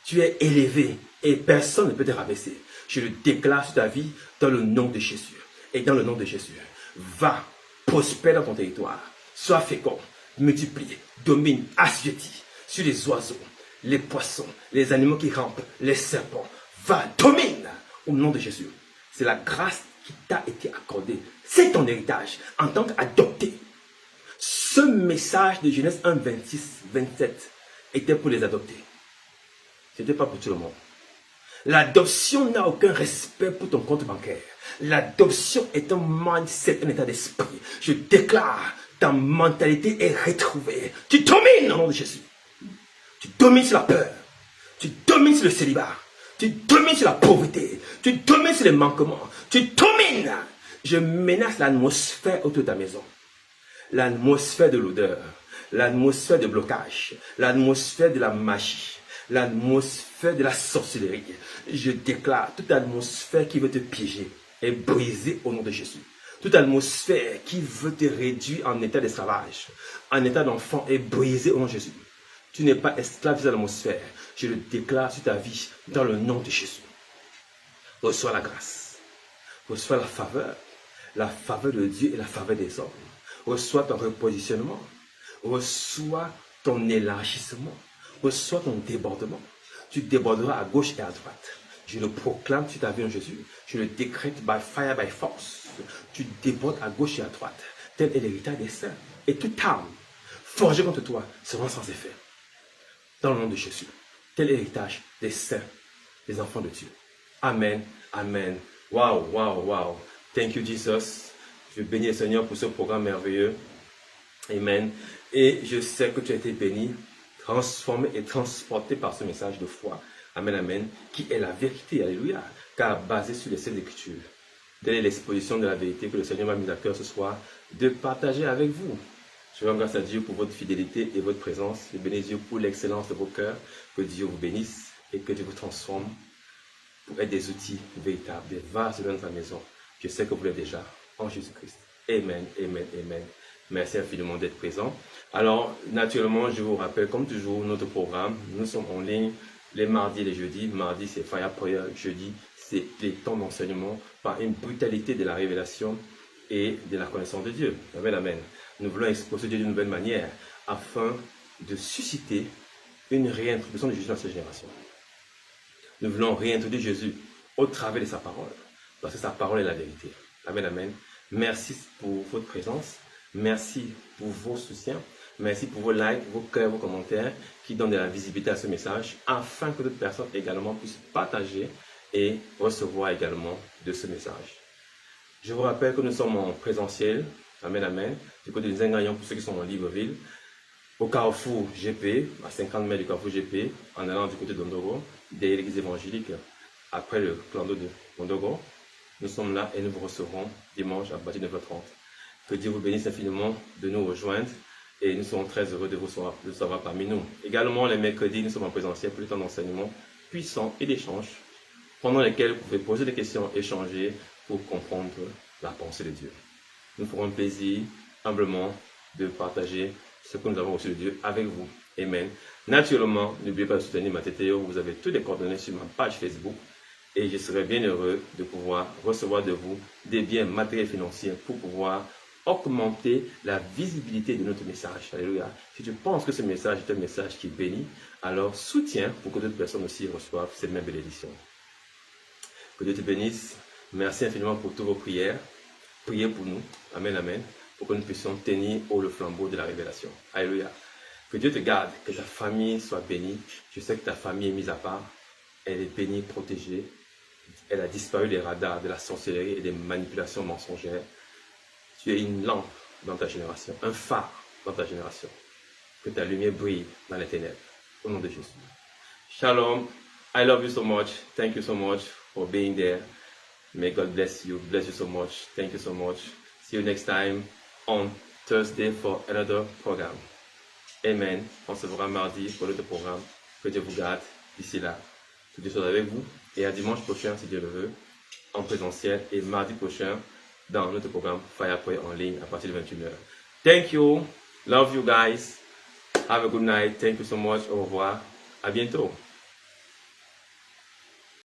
Tu es élevé et personne ne peut te rabaisser. Je le déclare sur ta vie dans le nom de Jésus. Et dans le nom de Jésus, va, prospère dans ton territoire. Sois fécond, multiplie, domine, assujettis sur les oiseaux, les poissons, les animaux qui rampent, les serpents. Va, domine au nom de Jésus. C'est la grâce qui t'a été accordée. C'est ton héritage en tant qu'adopté. Ce message de Genèse 1, 26, 27 était pour les adoptés. Ce n'était pas pour tout le monde. L'adoption n'a aucun respect pour ton compte bancaire. L'adoption est un mindset, un état d'esprit. Je déclare, ta mentalité est retrouvée. Tu domines au nom de Jésus. Tu domines sur la peur. Tu domines sur le célibat. Tu domines sur la pauvreté. Tu domines sur les manquements. Tu domines. Je menace l'atmosphère autour de ta maison. L'atmosphère de l'odeur. L'atmosphère de blocage. L'atmosphère de la magie. L'atmosphère de la sorcellerie. Je déclare, toute atmosphère qui veut te piéger est brisée au nom de Jésus. Toute atmosphère qui veut te réduire en état d'esclavage, en état d'enfant est brisée au nom de Jésus. Tu n'es pas esclave de l'atmosphère. Je le déclare sur ta vie dans le nom de Jésus. Reçois la grâce. Reçois la faveur de Dieu et la faveur des hommes. Reçois ton repositionnement. Reçois ton élargissement. Reçois ton débordement. Tu déborderas à gauche et à droite. Je le proclame sur ta vie en Jésus. Je le décrète by fire, by force. Tu débordes à gauche et à droite. Tel est l'héritage des saints. Et toute arme forgée contre toi sera sans effet. Dans le nom de Jésus. Tel est l'héritage des saints, des enfants de Dieu. Amen. Amen. Wow, wow, wow. Thank you, Jesus. Je bénis le Seigneur pour ce programme merveilleux. Amen. Et je sais que tu as été béni, transformé et transporté par ce message de foi. Amen, amen. Qui est la vérité. Alléluia. Car basé sur les Saintes Écritures. Telle est l'exposition de la vérité que le Seigneur m'a mis à cœur ce soir de partager avec vous. Je rends grâce à Dieu pour votre fidélité et votre présence. Je bénis Dieu pour l'excellence de vos cœurs. Que Dieu vous bénisse et que Dieu vous transforme pour être des outils véritables, des vases dans sa maison. Je sais que vous l'êtes déjà en Jésus-Christ. Amen, amen, amen. Merci infiniment d'être présent. Alors, naturellement, je vous rappelle, comme toujours, notre programme. Nous sommes en ligne les mardis et les jeudis. Mardi, c'est Fire Prayer. Jeudi, c'est les temps d'enseignement par une brutalité de la révélation et de la connaissance de Dieu. Amen, amen. Nous voulons exposer Dieu d'une nouvelle manière afin de susciter une réintroduction de Jésus dans cette génération. Nous voulons réintroduire Jésus au travers de sa parole, parce que sa parole est la vérité. Amen, amen. Merci pour votre présence. Merci pour vos soutiens. Merci pour vos likes, vos cœurs, vos commentaires qui donnent de la visibilité à ce message afin que d'autres personnes également puissent partager et recevoir également de ce message. Je vous rappelle que nous sommes en présentiel. Amen, amen. Du côté des ingrédients pour ceux qui sont en Libreville. Au Carrefour GP, à 50 mètres du Carrefour GP, en allant du côté d'Ondogo, derrière l'église évangélique, après le plan d'eau de Ondogo. Nous sommes là et nous vous recevrons dimanche à partir de 9h30. Que Dieu vous bénisse infiniment de nous rejoindre Et nous serons très heureux de vous savoir parmi nous. Également, les mercredis, nous sommes en présentiel pour le temps d'enseignement puissant et d'échange, pendant lesquels vous pouvez poser des questions, échanger pour comprendre la pensée de Dieu. Nous ferons plaisir, humblement, de partager ce que nous avons reçu de Dieu avec vous. Amen. Naturellement, n'oubliez pas de soutenir Mateteo. Vous avez toutes les coordonnées sur ma page Facebook. Et je serai bien heureux de pouvoir recevoir de vous des biens matériels et financiers pour pouvoir augmenter la visibilité de notre message. Alléluia. Si tu penses que ce message est un message qui bénit, alors soutiens pour que d'autres personnes aussi reçoivent cette même bénédiction. Que Dieu te bénisse. Merci infiniment pour toutes vos prières. Priez pour nous. Amen, amen. Pour que nous puissions tenir haut le flambeau de la révélation. Alléluia. Que Dieu te garde, que ta famille soit bénie. Je sais que ta famille est mise à part. Elle est bénie, protégée. Elle a disparu des radars de la sorcellerie et des manipulations mensongères. Tu es une lampe dans ta génération, un phare dans ta génération. Que ta lumière brille dans les ténèbres. Au nom de Jésus. Shalom. I love you so much. Thank you so much for being there. May God bless you. Bless you so much. Thank you so much. See you next time on Thursday for another program. Amen. On se verra mardi pour l'autre programme. Que Dieu vous garde d'ici là. Que Dieu soit avec vous. Et à dimanche prochain, si Dieu le veut, en présentiel. Et mardi prochain, dans notre programme Fire Prayer en ligne à partir de 21h. Thank you. Love you guys. Have a good night. Thank you so much. Au revoir. À bientôt.